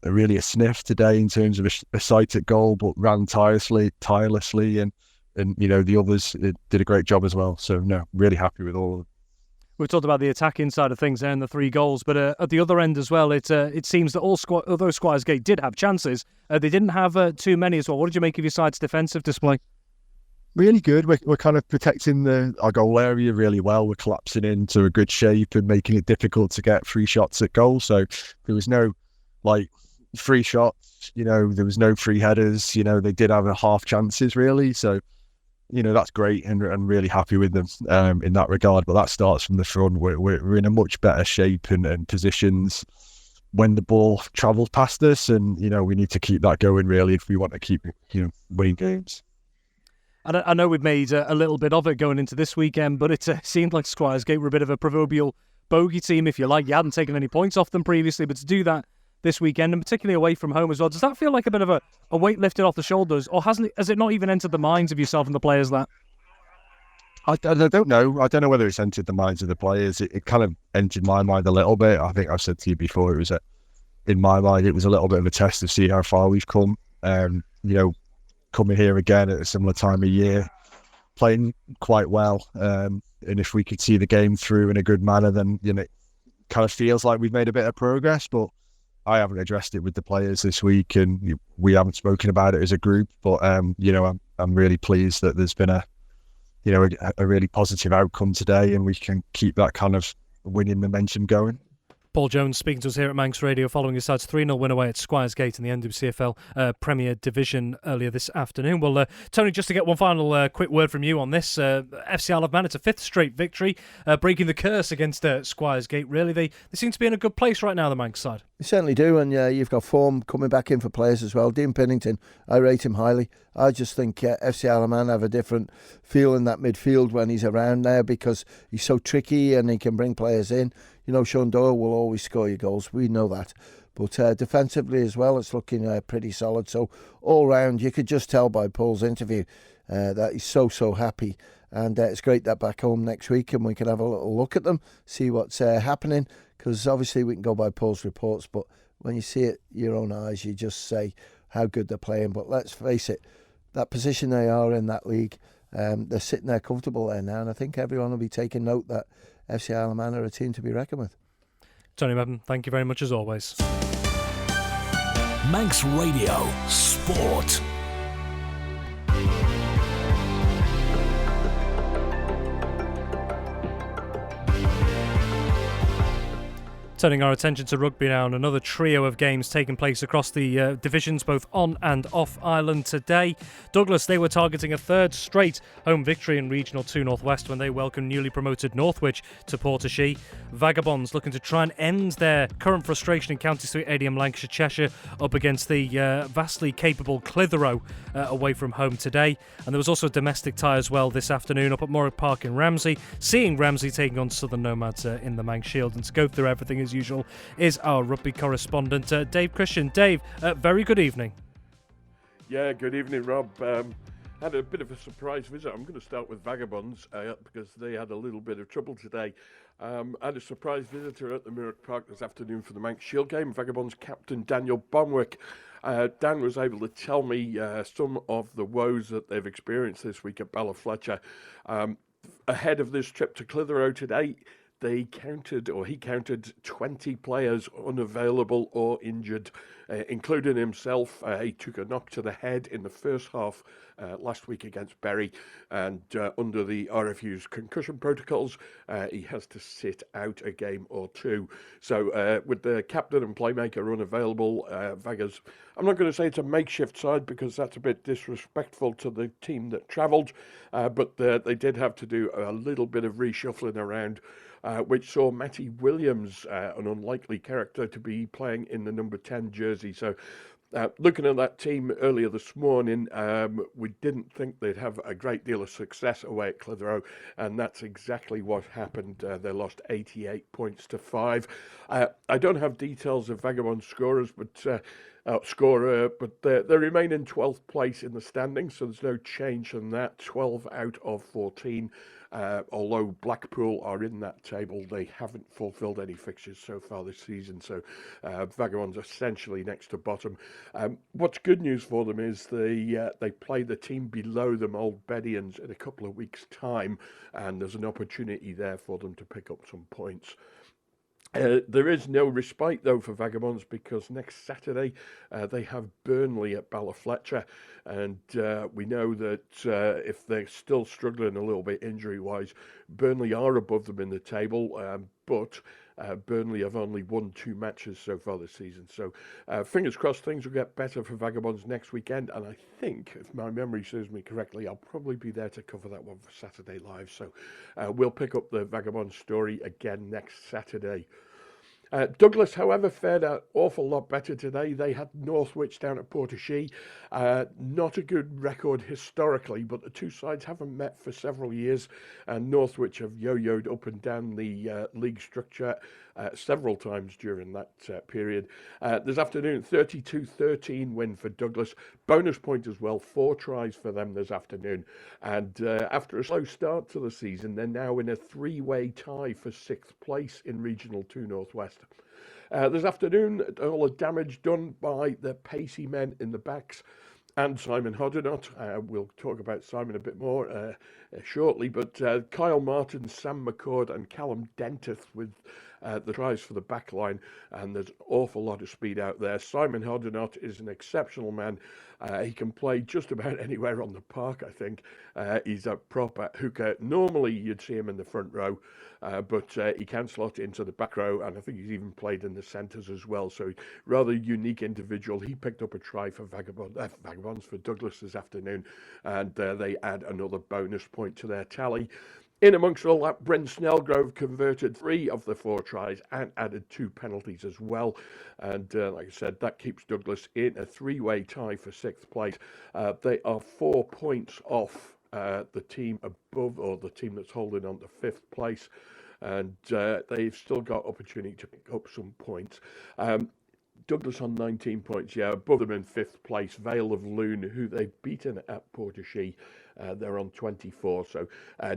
really a sniff today in terms of a sight at goal, but ran tirelessly, and the others did a great job as well. So no, really happy with all of them. We've talked about the attacking side of things there and the 3 goals, but at the other end as well, it seems that although Squires Gate did have chances, they didn't have too many as well. What did you make of your side's defensive display? Really good. We're kind of protecting our goal area really well. We're collapsing into a good shape and making it difficult to get free shots at goal. So there was no free shots, there was no free headers. They did have half chances really. So that's great, and really happy with them in that regard. But that starts from the front. We're in a much better shape and positions when the ball travels past us, and we need to keep that going really if we want to keep winning games. I know we've made a little bit of it going into this weekend, but it seemed like Squires Gate were a bit of a proverbial bogey team, if you like. You hadn't taken any points off them previously, but to do that this weekend, and particularly away from home as well, does that feel like a bit of a weight lifted off the shoulders, or has it not even entered the minds of yourself and the players that? I don't know. I don't know whether it's entered the minds of the players. It kind of entered my mind a little bit. I think I've said to you before, in my mind, it was a little bit of a test to see how far we've come. Coming here again at a similar time of year, playing quite well, and if we could see the game through in a good manner, then it kind of feels like we've made a bit of progress. But I haven't addressed it with the players this week, and we haven't spoken about it as a group. But I'm really pleased that there's been a really positive outcome today, and we can keep that kind of winning momentum going. Paul Jones speaking to us here at Manx Radio following his side's 3-0 win away at Squires Gate in the NWCFL Premier Division earlier this afternoon. Well, Tony, just to get one final quick word from you on this, FC Isle of Man, it's a 5th straight victory, breaking the curse against Squires Gate. Really, they seem to be in a good place right now, the Manx side. You certainly do, and you've got form coming back in for players as well. Dean Pennington, I rate him highly. I just think FC Isle of Man have a different feel in that midfield when he's around there, because he's so tricky and he can bring players in. Sean Doyle will always score your goals. We know that. But defensively as well, it's looking pretty solid. So all round, you could just tell by Paul's interview that he's so happy. And it's great that back home next week and we can have a little look at them, see what's happening. Because obviously we can go by Paul's reports, but when you see it your own eyes, you just say how good they're playing. But let's face it, that position they are in that league, they're sitting there comfortable there now. And I think everyone will be taking note that FC Isle of Man are a team to be reckoned with. Tony Mepham, thank you very much as always. Manx Radio Sport. Turning our attention to rugby now, and another trio of games taking place across the divisions, both on and off Ireland today. Douglas, they were targeting a third straight home victory in Regional 2 North West when they welcomed newly promoted Northwich to Portashee. Vagabonds looking to try and end their current frustration in County Street ADM Lancashire Cheshire up against the vastly capable Clitheroe away from home today. And there was also a domestic tie as well this afternoon up at Morwick Park in Ramsey, seeing Ramsey taking on Southern Nomads in the Manx Shield. And to go through everything as usual is our rugby correspondent, Dave Christian. Dave, very good evening. Yeah, good evening, Rob. Had a bit of a surprise visit. I'm going to start with Vagabonds because they had a little bit of trouble today. Had a surprise visitor at the Morwick Park this afternoon for the Manx Shield game. Vagabonds captain Daniel Bonwick. Dan was able to tell me some of the woes that they've experienced this week at Ballyfletcher. Ahead of this trip to Clitheroe today, he counted 20 players unavailable or injured, including himself. He took a knock to the head in the first half last week against Bury, and under the RFU's concussion protocols, he has to sit out a game or two. So with the captain and playmaker unavailable, Vaggers, I'm not going to say it's a makeshift side because that's a bit disrespectful to the team that travelled, but they did have to do a little bit of reshuffling around, which saw Matty Williams, an unlikely character, to be playing in the number 10 jersey. So looking at that team earlier this morning, we didn't think they'd have a great deal of success away at Clitheroe, and that's exactly what happened. They lost 88 points to 5. I don't have details of Vagabond scorers, but they remain in 12th place in the standings, so there's no change from that. 12 out of 14. Although Blackpool are in that table, they haven't fulfilled any fixtures so far this season, so Vagabonds essentially next to bottom. What's good news for them is they play the team below them, Old Bedians, in a couple of weeks' time, and there's an opportunity there for them to pick up some points. There is no respite, though, for Vagabonds because next Saturday they have Burnley at Ballyfletcher, and we know that if they're still struggling a little bit injury-wise, Burnley are above them in the table, but Burnley have only won 2 matches so far this season. So fingers crossed things will get better for Vagabonds next weekend, and I think, if my memory serves me correctly, I'll probably be there to cover that one for Saturday Live. So we'll pick up the Vagabond story again next Saturday. Douglas, however, fared an awful lot better today. They had Northwich down at Portashee. Not a good record historically, but the two sides haven't met for several years, and Northwich have yo-yoed up and down the league structure several times during that period. This afternoon, 32-13 win for Douglas. Bonus point as well, 4 tries for them this afternoon. And after a slow start to the season, they're now in a 3-way tie for 6th place in Regional 2 Northwest. This afternoon, all the damage done by the pacey men in the backs and Simon Hoddenott. We'll talk about Simon a bit more shortly, but Kyle Martin, Sam McCord and Callum Dentith with the tries for the back line, and there's an awful lot of speed out there. Simon Hoddenott is an exceptional man. He can play just about anywhere on the park, I think. He's a proper hooker. Normally you'd see him in the front row, but he can slot into the back row, and I think he's even played in the centres as well. So rather unique individual. He picked up a try for Vagabonds for Douglas this afternoon, and they add another bonus point to their tally. In amongst all that, Brent Snellgrove converted 3 of the 4 tries and added 2 penalties as well. And like I said, that keeps Douglas in a 3-way tie for 6th place. They are 4 points off the team above, or the team that's holding on to 5th place. And they've still got opportunity to pick up some points. Douglas on 19 points, above them in 5th place. Vale of Loon, who they've beaten at Portashee, they're on 24. So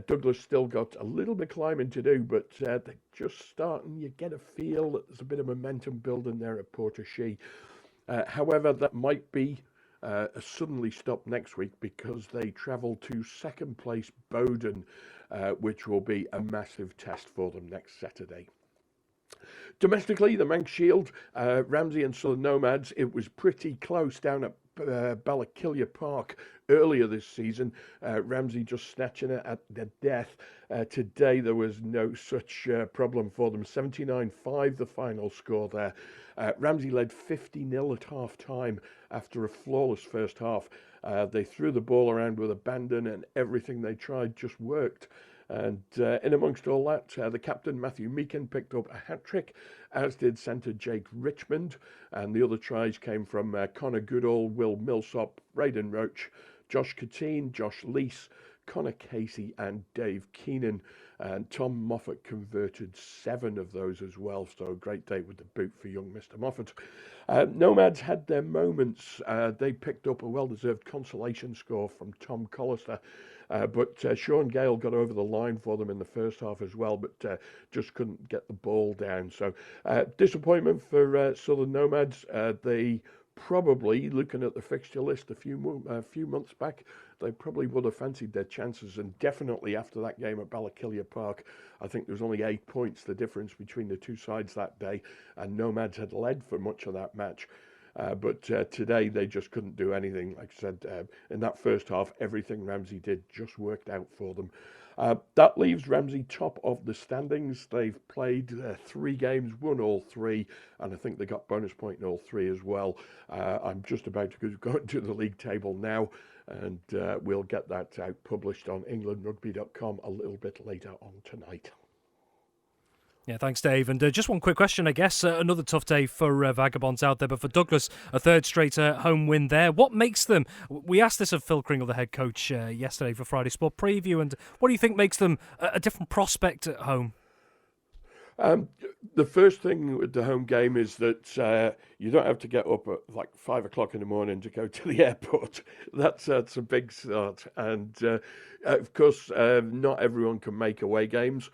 Douglas still got a little bit of climbing to do, but they're just starting. You get a feel that there's a bit of momentum building there at Portashee. However, that might be suddenly stop next week because they travel to 2nd place Bowden, which will be a massive test for them next Saturday. Domestically, the Manx Shield, Ramsey and Southern Nomads, it was pretty close down at Ballakilya Park earlier this season. Ramsey just snatching it at the death. Today there was no such problem for them. 79-5 the final score there. Ramsey led 50-0 at half time after a flawless first half. They threw the ball around with abandon and everything they tried just worked. And in amongst all that, the captain, Matthew Meakin, picked up a hat-trick, as did centre Jake Richmond. And the other tries came from Connor Goodall, Will Millsop, Braden Roach, Josh Catine, Josh Leese, Connor Casey and Dave Keenan. And Tom Moffat converted 7 of those as well. So a great day with the boot for young Mr. Moffat. Nomads had their moments. They picked up a well-deserved consolation score from Tom Collister. But Sean Gale got over the line for them in the first half as well, but just couldn't get the ball down. So disappointment for Southern Nomads. They probably, looking at the fixture list a few months back, they probably would have fancied their chances. And definitely after that game at Ballakilya Park, I think there was only 8 points the difference between the two sides that day, and Nomads had led for much of that match. But today they just couldn't do anything. Like I said, in that first half, everything Ramsey did just worked out for them. That leaves Ramsey top of the standings. They've played 3 games, won all 3, and I think they got bonus point in all 3 as well. I'm just about to go into the league table now, and we'll get that out published on englandrugby.com a little bit later on tonight. Yeah, thanks, Dave. And just one quick question, I guess. Another tough day for Vagabonds out there, but for Douglas, a third straight home win there. What makes them... We asked this of Phil Kringle, the head coach, yesterday for Friday Sport Preview, and what do you think makes them a different prospect at home? The first thing with the home game is that you don't have to get up at like 5 o'clock in the morning to go to the airport. That's a big start. And of course, not everyone can make away games.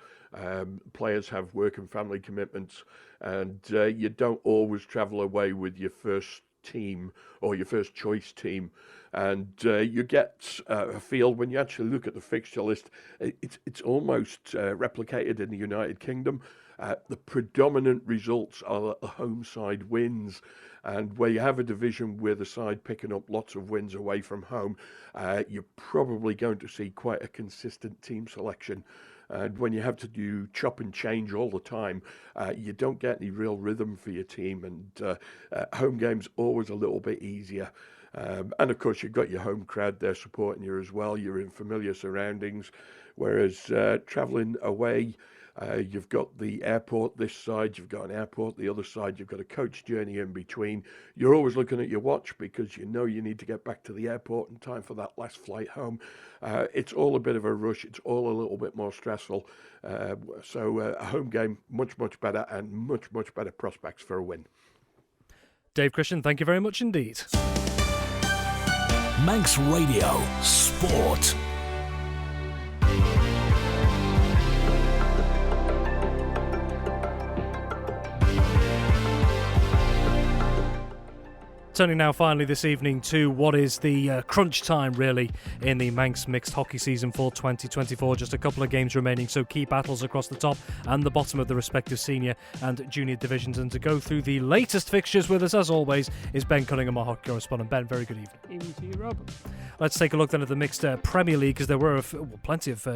Players have work and family commitments, and you don't always travel away with your first team or your first choice team. And you get a feel when you actually look at the fixture list, it's almost replicated in the United Kingdom. The predominant results are that the home side wins, and where you have a division with a side picking up lots of wins away from home, you're probably going to see quite a consistent team selection. And when you have to do chop and change all the time, you don't get any real rhythm for your team, and home games always a little bit easier. And of course, you've got your home crowd there supporting you as well. You're in familiar surroundings, whereas travelling away, you've got the airport this side, you've got an airport the other side, you've got a coach journey in between. You're always looking at your watch because you know you need to get back to the airport in time for that last flight home. It's all a bit of a rush. It's all a little bit more stressful. So a home game, much, much better, and much, much better prospects for a win. Dave Christian, thank you very much indeed. Manx Radio Sport. Turning now finally this evening to what is the crunch time really in the Manx mixed hockey season for 2024. Just a couple of games remaining, so key battles across the top and the bottom of the respective senior and junior divisions. And to go through the latest fixtures with us as always is Ben Cunningham, our hockey correspondent. Ben, very good evening. Evening to you, Rob. Let's take a look then at the mixed Premier League, because there were plenty of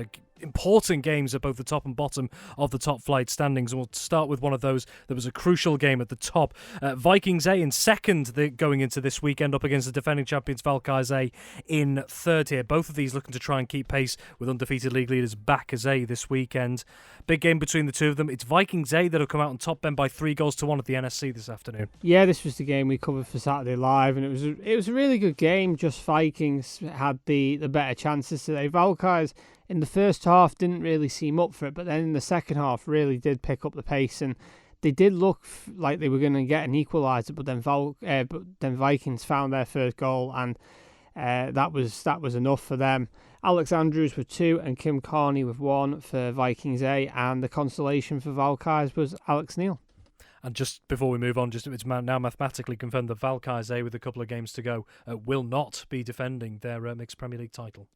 important games at both the top and bottom of the top flight standings, and we'll start with one of those. There was a crucial game at the top. Vikings A in second going into this weekend, up against the defending champions Valkyries A in third here. Both of these looking to try and keep pace with undefeated league leaders back as A this weekend. Big game between the two of them. It's Vikings A that have come out on top, Ben, by 3-1 at the NSC this afternoon. Yeah, this was the game we covered for Saturday Live, and it was a really good game. Just Vikings had the better chances today. Valkyries in the first half didn't really seem up for it, but then in the second half really did pick up the pace, and they did look like they were going to get an equaliser, but then Vikings found their first goal, and that was enough for them. Alex Andrews with 2 and Kim Carney with 1 for Vikings A, and the consolation for Valkyries was Alex Neil. And just before we move on, it's now mathematically confirmed that Valkyries A, with a couple of games to go, will not be defending their mixed Premier League title.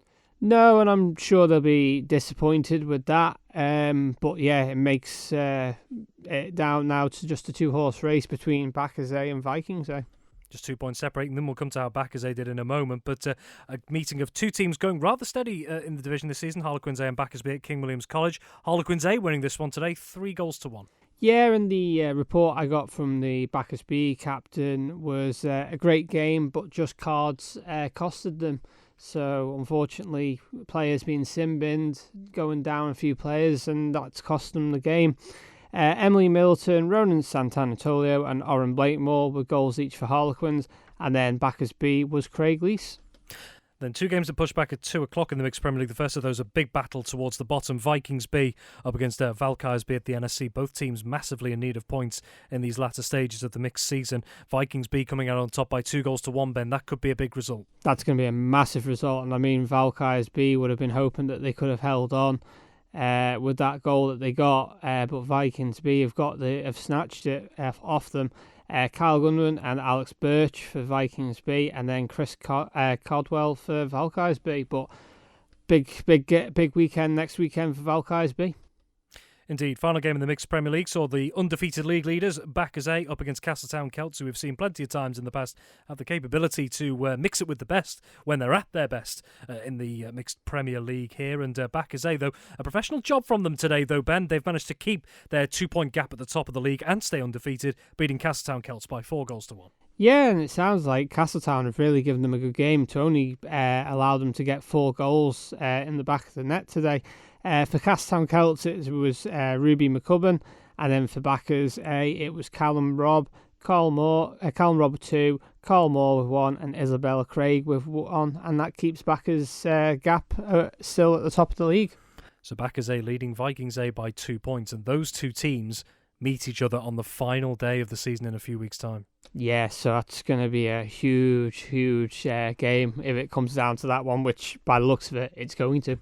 No, and I'm sure they'll be disappointed with that. But yeah, it makes it down now to just a 2-horse race between Backers A and Vikings A. Just 2 points separating them. We'll come to how Bacchus did in a moment. But a meeting of two teams going rather steady in the division this season. Harlequins A and Bacchus B at King William's College. Harlequins A winning this one today, 3-1. Yeah, and the report I got from the Bacchus B captain was a great game, but just cards costed them. So unfortunately, players being sin-binned, going down a few players, and that's cost them the game. Emily Middleton, Ronan Sant'Anatolio and Oren Blakemore with goals each for Harlequins, and then Bacchus B was Craig Lees. Then two games that push back at 2 o'clock in the Mixed Premier League. The first of those, a big battle towards the bottom. Vikings B up against Valkyries B at the NSC. Both teams massively in need of points in these latter stages of the mixed season. Vikings B coming out on top by 2-1, Ben. That could be a big result. That's going to be a massive result. And I mean, Valkyries B would have been hoping that they could have held on with that goal that they got. But Vikings B have snatched it off them. Kyle Gunman and Alex Birch for Vikings B, and then Chris Codwell for Valkyries B. But big weekend next weekend for Valkyries B. Indeed, final game in the Mixed Premier League saw the undefeated league leaders, Bacchus A, up against Castletown Celts, who we've seen plenty of times in the past have the capability to mix it with the best when they're at their best in the Mixed Premier League here. And Bacchus A, though, a professional job from them today, though, Ben. They've managed to keep their 2-point gap at the top of the league and stay undefeated, beating Castletown Celts by 4-1. Yeah, and it sounds like Castletown have really given them a good game to only allow them to get 4 goals in the back of the net today. For Castletown Celts, it was Ruby McCubbin, and then for Bacchus A, it was Callum Robb with 2, Carl Moore with 1, and Isabella Craig with 1, and that keeps Bacchus' gap still at the top of the league. So Bacchus A leading Vikings A by 2 points, and those two teams meet each other on the final day of the season in a few weeks' time. Yeah, so that's going to be a huge game if it comes down to that one, which by the looks of it, it's going to.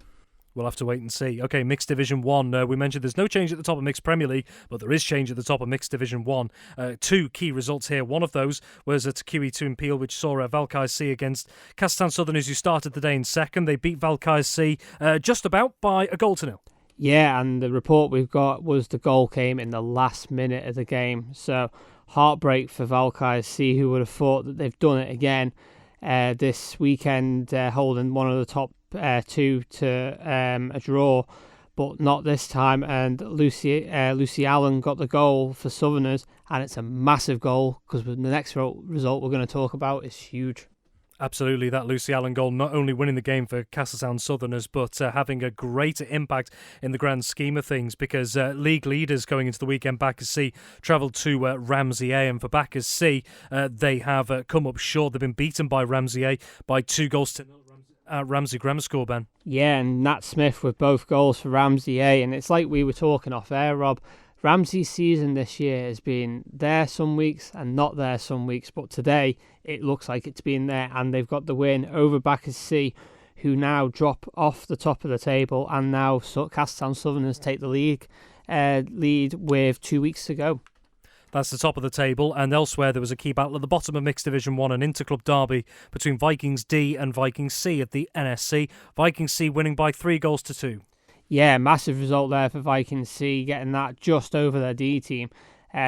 We'll have to wait and see. Okay, Mixed Division 1. We mentioned there's no change at the top of Mixed Premier League, but there is change at the top of Mixed Division 1. Two key results here. One of those was at QE2 in Peel, which saw Valkyries C against Castletown Southerners, who started the day in second. They beat Valkyries C just about by 1-0. Yeah, and the report we've got was the goal came in the last minute of the game. So heartbreak for Valkyries C, who would have thought that they've done it again this weekend, holding one of the top 2 to a draw, but not this time. And Lucy Allen got the goal for Southerners, and it's a massive goal because the next result we're going to talk about is huge. Absolutely, that Lucy Allen goal not only winning the game for Castletown Southerners, but having a greater impact in the grand scheme of things, because league leaders going into the weekend, Bacchus C, travelled to Ramsey A, and for Bacchus C, they have come up short. They've been beaten by Ramsey A by 2-0 at Ramsey Grammar School, Ben. Yeah, and Nat Smith with both goals for Ramsey A, and it's like we were talking off air, Rob. Ramsey's season this year has been there some weeks and not there some weeks, but today it looks like it's been there, and they've got the win over Bacchus C, who now drop off the top of the table, and now Castletown Southerners take the lead with 2 weeks to go. That's the top of the table, and elsewhere there was a key battle at the bottom of Mixed Division 1, an interclub derby between Vikings D and Vikings C at the NSC. Vikings C winning by 3-2. Yeah, massive result there for Vikings C, getting that just over their D team.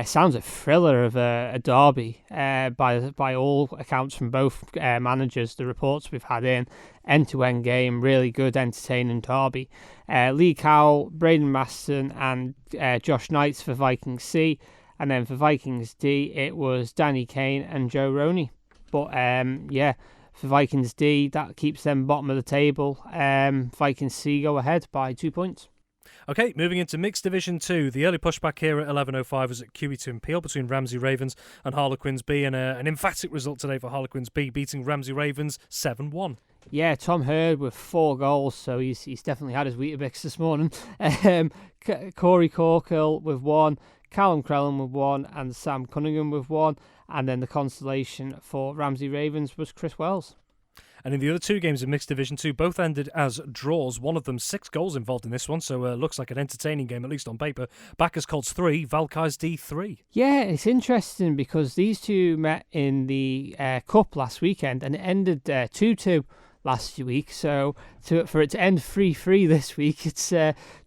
Sounds a thriller of a derby by all accounts from both managers. The reports we've had in, end-to-end game, really good, entertaining derby. Lee Cowell, Braden Maston and Josh Knights for Vikings C. And then for Vikings D, it was Danny Kane and Joe Roney. But for Vikings D, that keeps them bottom of the table. Vikings C go ahead by 2 points. Okay, moving into Mixed Division 2. The early pushback here at 11:05 was at QE2 in Peel between Ramsey Ravens and Harlequins B, and an emphatic result today for Harlequins B, beating Ramsey Ravens 7-1. Yeah, Tom Hurd with 4 goals, so he's definitely had his Weetabix this morning. Corey Corkill with 1, Callum Crellin with 1, and Sam Cunningham with 1. And then the consolation for Ramsey Ravens was Chris Wells. And in the other two games in Mixed Division 2, both ended as draws. One of them 6 goals involved in this one, so looks like an entertaining game, at least on paper. Bacchus Colts 3, Valkyries D 3. Yeah, it's interesting because these two met in the Cup last weekend, and it ended 2-2 last week. So for it to end 3-3 this week, it's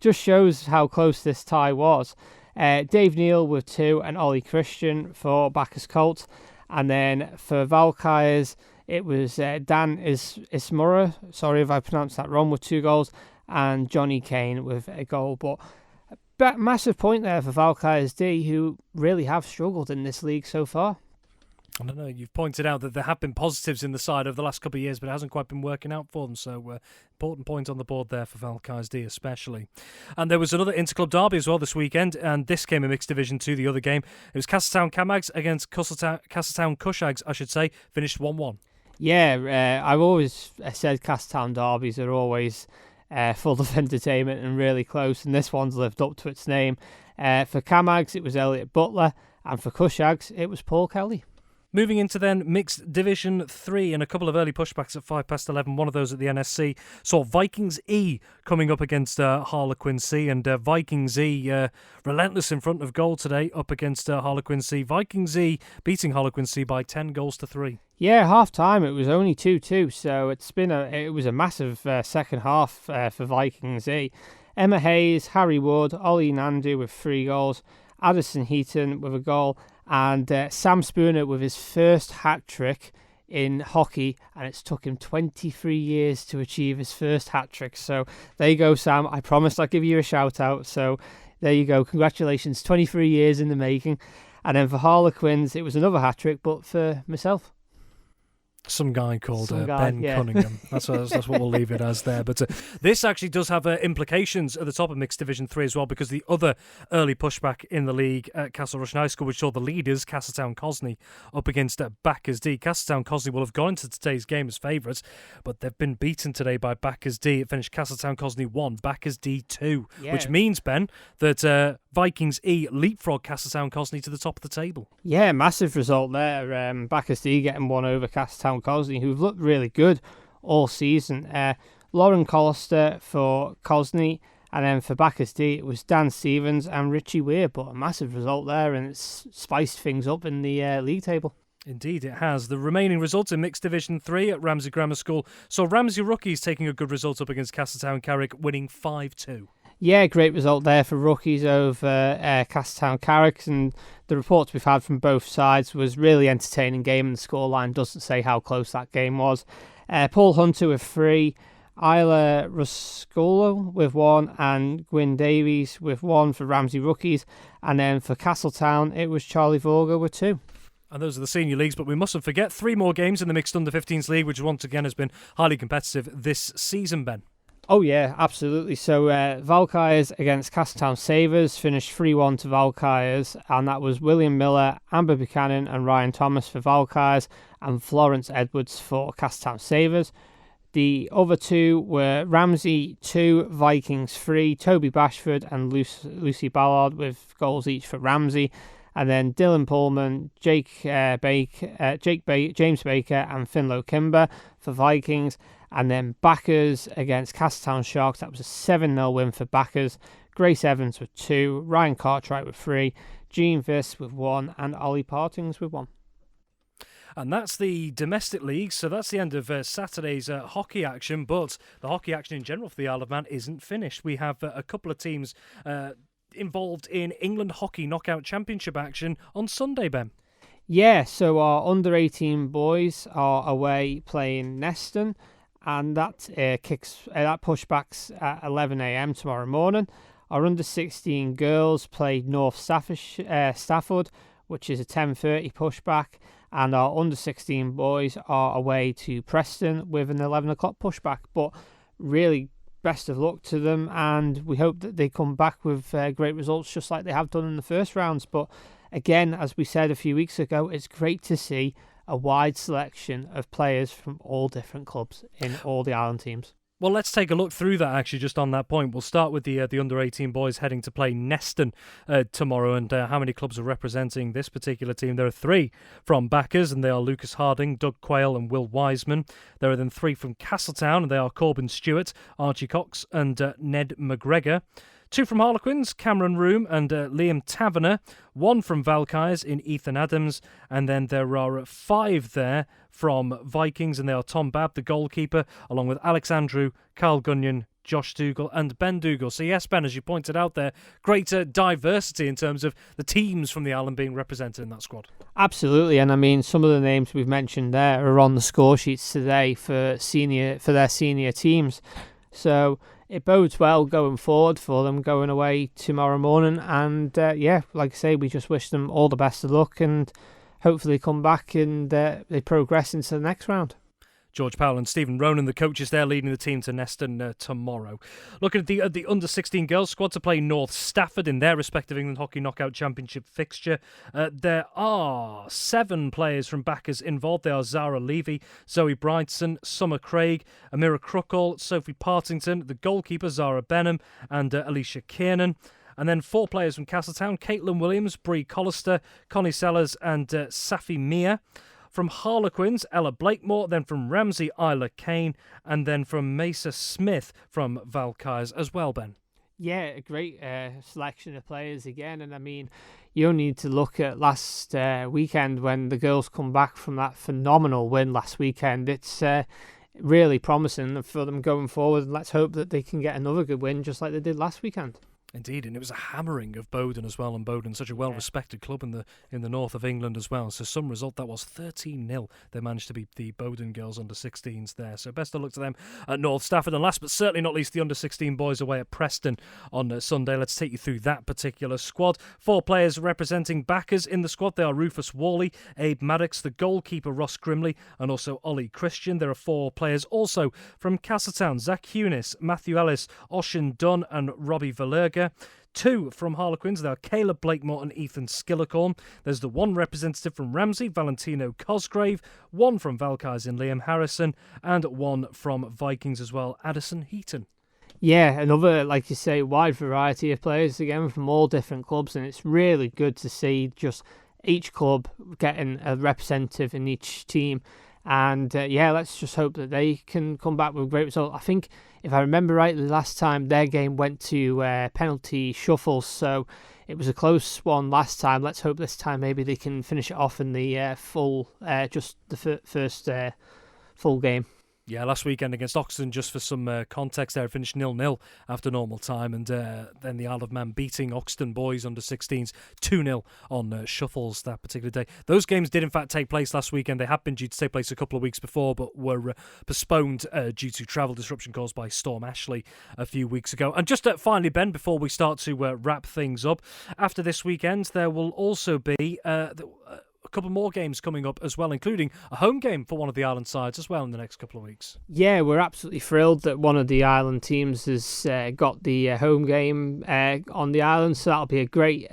just shows how close this tie was. Dave Neal with 2 and Ollie Christian for Bacchus Colts. And then for Valkyries, it was Dan Ismura, sorry if I pronounced that wrong, with 2 goals, and Johnny Kane with a goal. But massive point there for Valkyries D, who really have struggled in this league so far. I don't know, you've pointed out that there have been positives in the side over the last couple of years, but it hasn't quite been working out for them. So, important point on the board there for Valkyries D especially. And there was another interclub derby as well this weekend, and this came in Mixed Division 2, the other game. It was Castletown Camags against Castletown Cushags, I should say, finished 1-1. Yeah, I've always said Castletown derbies are always full of entertainment and really close, and this one's lived up to its name. For Camags, it was Elliot Butler, and for Cushags, it was Paul Kelly. Moving into then Mixed Division 3 and a couple of early pushbacks at 11:05. One of those at the NSC saw Vikings E coming up against Harlequin C, and Vikings E relentless in front of goal today up against Harlequin C. Vikings E beating Harlequin C by 10-3. Yeah, half time it was only 2-2, so it was a massive second half for Vikings E. Emma Hayes, Harry Wood, Ollie Nandu with 3 goals, Addison Heaton with a goal, and Sam Spooner with his first hat-trick in hockey, and it's took him 23 years to achieve his first hat-trick. So there you go, Sam. I promised I'd give you a shout-out, so there you go. Congratulations, 23 years in the making. And then for Harlequins, it was another hat-trick, but for myself. Some guy called Ben Cunningham. That's what we'll leave it as there. But this actually does have implications at the top of Mixed Division 3 as well, because the other early pushback in the league at Castle Rushen High School, which saw the leaders, Castletown Cosney, up against Backers D. Castletown Cosney will have gone into today's game as favourites, but they've been beaten today by Backers D. It finished Castletown Cosney 1, Backers D 2, which means, Ben, that Vikings E leapfrog Castletown Cosney to the top of the table. Yeah, massive result there. Backers D getting one over Castletown Cosney, who've looked really good all season. Lauren Collister for Cosney, and then for Backers D it was Dan Stevens and Richie Weir, but a massive result there, and it's spiced things up in the league table. Indeed, it has. The remaining results in Mixed Division 3 at Ramsey Grammar School. So Ramsey Rookies taking a good result up against Castletown Carrick, winning 5-2. Yeah, great result there for Rookies over Castletown Carrick, and the reports we've had from both sides was really entertaining game, and the scoreline doesn't say how close that game was. Paul Hunter with 3, Isla Ruscolo with 1, and Gwyn Davies with 1 for Ramsey Rookies, and then for Castletown it was Charlie Vorga with 2. And those are the senior leagues, but we mustn't forget 3 more games in the Mixed Under-15s League, which once again has been highly competitive this season, Ben. Oh yeah, absolutely. So Valkyries against Castletown Savers finished 3-1 to Valkyries, and that was William Miller, Amber Buchanan and Ryan Thomas for Valkyries, and Florence Edwards for Castletown Savers. The other 2 were Ramsey 2, Vikings 3, Toby Bashford and Lucy Ballard with goals each for Ramsey. And then Dylan Pullman, James Baker and Finlow Kimber for Vikings. And then Backers against Castletown Sharks. That was a 7-0 win for Backers. Grace Evans with 2, Ryan Cartwright with 3, Jean Viss with 1, and Ollie Partings with 1. And that's the domestic league, so that's the end of Saturday's hockey action. But the hockey action in general for the Isle of Man isn't finished. We have a couple of teams involved in England Hockey Knockout Championship action on Sunday, Ben. Yeah, so our under-18 boys are away playing Neston, and that pushbacks at 11 a.m. tomorrow morning. Our under-16 girls played North Stafford, which is a 10:30 pushback, and our under-16 boys are away to Preston with an 11 o'clock pushback. But really, best of luck to them, and we hope that they come back with great results just like they have done in the first rounds. But again, as we said a few weeks ago, it's great to see a wide selection of players from all different clubs in all the island teams. Well, let's take a look through that, actually, just on that point. We'll start with the under-18 boys heading to play Neston tomorrow, and how many clubs are representing this particular team. There are 3 from Backers, and they are Lucas Harding, Doug Quayle and Will Wiseman. There are then 3 from Castletown, and they are Corbin Stewart, Archie Cox and Ned McGregor. 2 from Harlequins, Cameron Room and Liam Taverner. 1 from Valkyries in Ethan Adams. And then there are 5 there from Vikings, and they are Tom Babb, the goalkeeper, along with Alex Andrew, Carl Gunyon, Josh Dougal and Ben Dougal. So yes, Ben, as you pointed out there, greater diversity in terms of the teams from the island being represented in that squad. Absolutely, and I mean some of the names we've mentioned there are on the score sheets today for their senior teams. So it bodes well going forward for them going away tomorrow morning. And like I say, we just wish them all the best of luck and hopefully come back and they progress into the next round. George Powell and Stephen Ronan, the coaches there, leading the team to Neston tomorrow. Looking at the under-16 girls squad to play North Stafford in their respective England Hockey Knockout Championship fixture. There are 7 players from backers involved. They are Zara Levy, Zoe Brightson, Summer Craig, Amira Cruckall, Sophie Partington, the goalkeeper Zara Benham and Alicia Kiernan. And then 4 players from Castletown, Caitlin Williams, Bree Collister, Connie Sellers and Safi Mia. From Harlequins, Ella Blakemore, then from Ramsey, Isla Kane, and then from Mesa Smith from Valkyries as well, Ben. Yeah, a great selection of players again. And I mean, you only need to look at last weekend when the girls come back from that phenomenal win last weekend. It's really promising for them going forward. And let's hope that they can get another good win just like they did last weekend. Indeed, and it was a hammering of Bowden as well, and Bowden such a well-respected club in the north of England as well. So some result that was 13-0. They managed to beat the Bowden girls under-16s there. So best of luck to them at North Stafford. And last but certainly not least, the under-16 boys away at Preston on Sunday. Let's take you through that particular squad. 4 players representing backers in the squad. They are Rufus Worley, Abe Maddox, the goalkeeper Ross Grimley, and also Ollie Christian. There are 4 players also from Castletown, Zach Hunis, Matthew Ellis, Oshin Dunn, and Robbie Valerga. 2 from Harlequins, there are Caleb Blakemore and Ethan Skillicorn. There's the 1 representative from Ramsey, Valentino Cosgrave, 1 from Valkyries in Liam Harrison, and 1 from Vikings as well, Addison Heaton. Yeah, another, like you say, wide variety of players again from all different clubs, and it's really good to see just each club getting a representative in each team. And let's just hope that they can come back with a great result. I think, if I remember rightly, last time their game went to penalty shuffles, so it was a close one last time. Let's hope this time maybe they can finish it off in the first full game. Yeah, last weekend against Oxton, just for some context there, it finished 0-0 after normal time, and then the Isle of Man beating Oxton boys under 16s 2-0 on shuffles that particular day. Those games did in fact take place last weekend. They had been due to take place a couple of weeks before, but were postponed due to travel disruption caused by Storm Ashley a few weeks ago. And just finally, Ben, before we start to wrap things up, after this weekend there will also be a couple more games coming up as well, including a home game for one of the island sides as well in the next couple of weeks. Yeah, we're absolutely thrilled that one of the island teams has got the home game on the island, so that'll be a great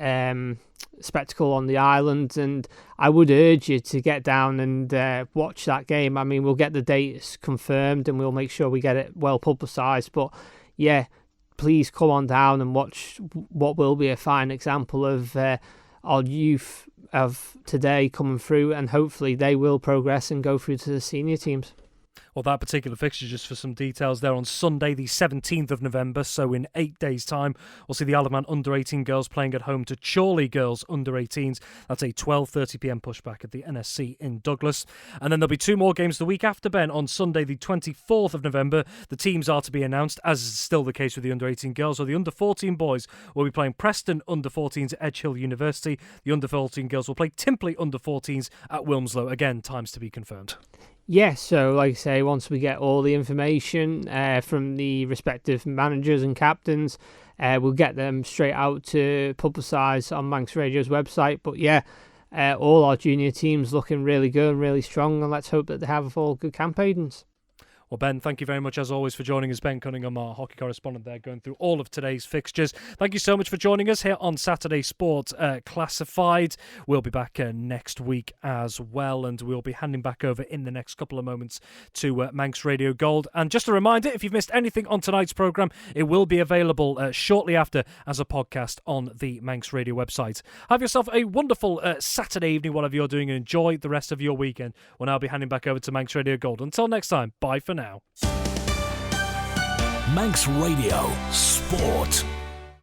spectacle on the island, and I would urge you to get down and watch that game. I mean, we'll get the dates confirmed and we'll make sure we get it well publicised, but yeah, please come on down and watch what will be a fine example of our youth of today coming through, and hopefully they will progress and go through to the senior teams. Well, that particular fixture, just for some details there, on Sunday the 17th of November, so in 8 days' time, we'll see the Isle of Man under-18 girls playing at home to Chorley girls under-18s. That's a 12:30pm pushback at the NSC in Douglas. And then there'll be 2 more games the week after, Ben. On Sunday the 24th of November, the teams are to be announced, as is still the case with the under-18 girls. So the under-14 boys will be playing Preston under-14s at Edge Hill University. The under-14 girls will play Timpley under-14s at Wilmslow. Again, times to be confirmed. Yes, so like I say, once we get all the information from the respective managers and captains, we'll get them straight out to publicise on Manx Radio's website. But yeah, all our junior teams looking really good and really strong, and let's hope that they have all good campaigns. Well, Ben, thank you very much, as always, for joining us. Ben Cunningham, our hockey correspondent there, going through all of today's fixtures. Thank you so much for joining us here on Saturday Sport Classified. We'll be back next week as well, and we'll be handing back over in the next couple of moments to Manx Radio Gold. And just a reminder, if you've missed anything on tonight's programme, it will be available shortly after as a podcast on the Manx Radio website. Have yourself a wonderful Saturday evening, whatever you're doing, and enjoy the rest of your weekend. We'll now be handing back over to Manx Radio Gold. Until next time, bye for now. Manx Radio Sport.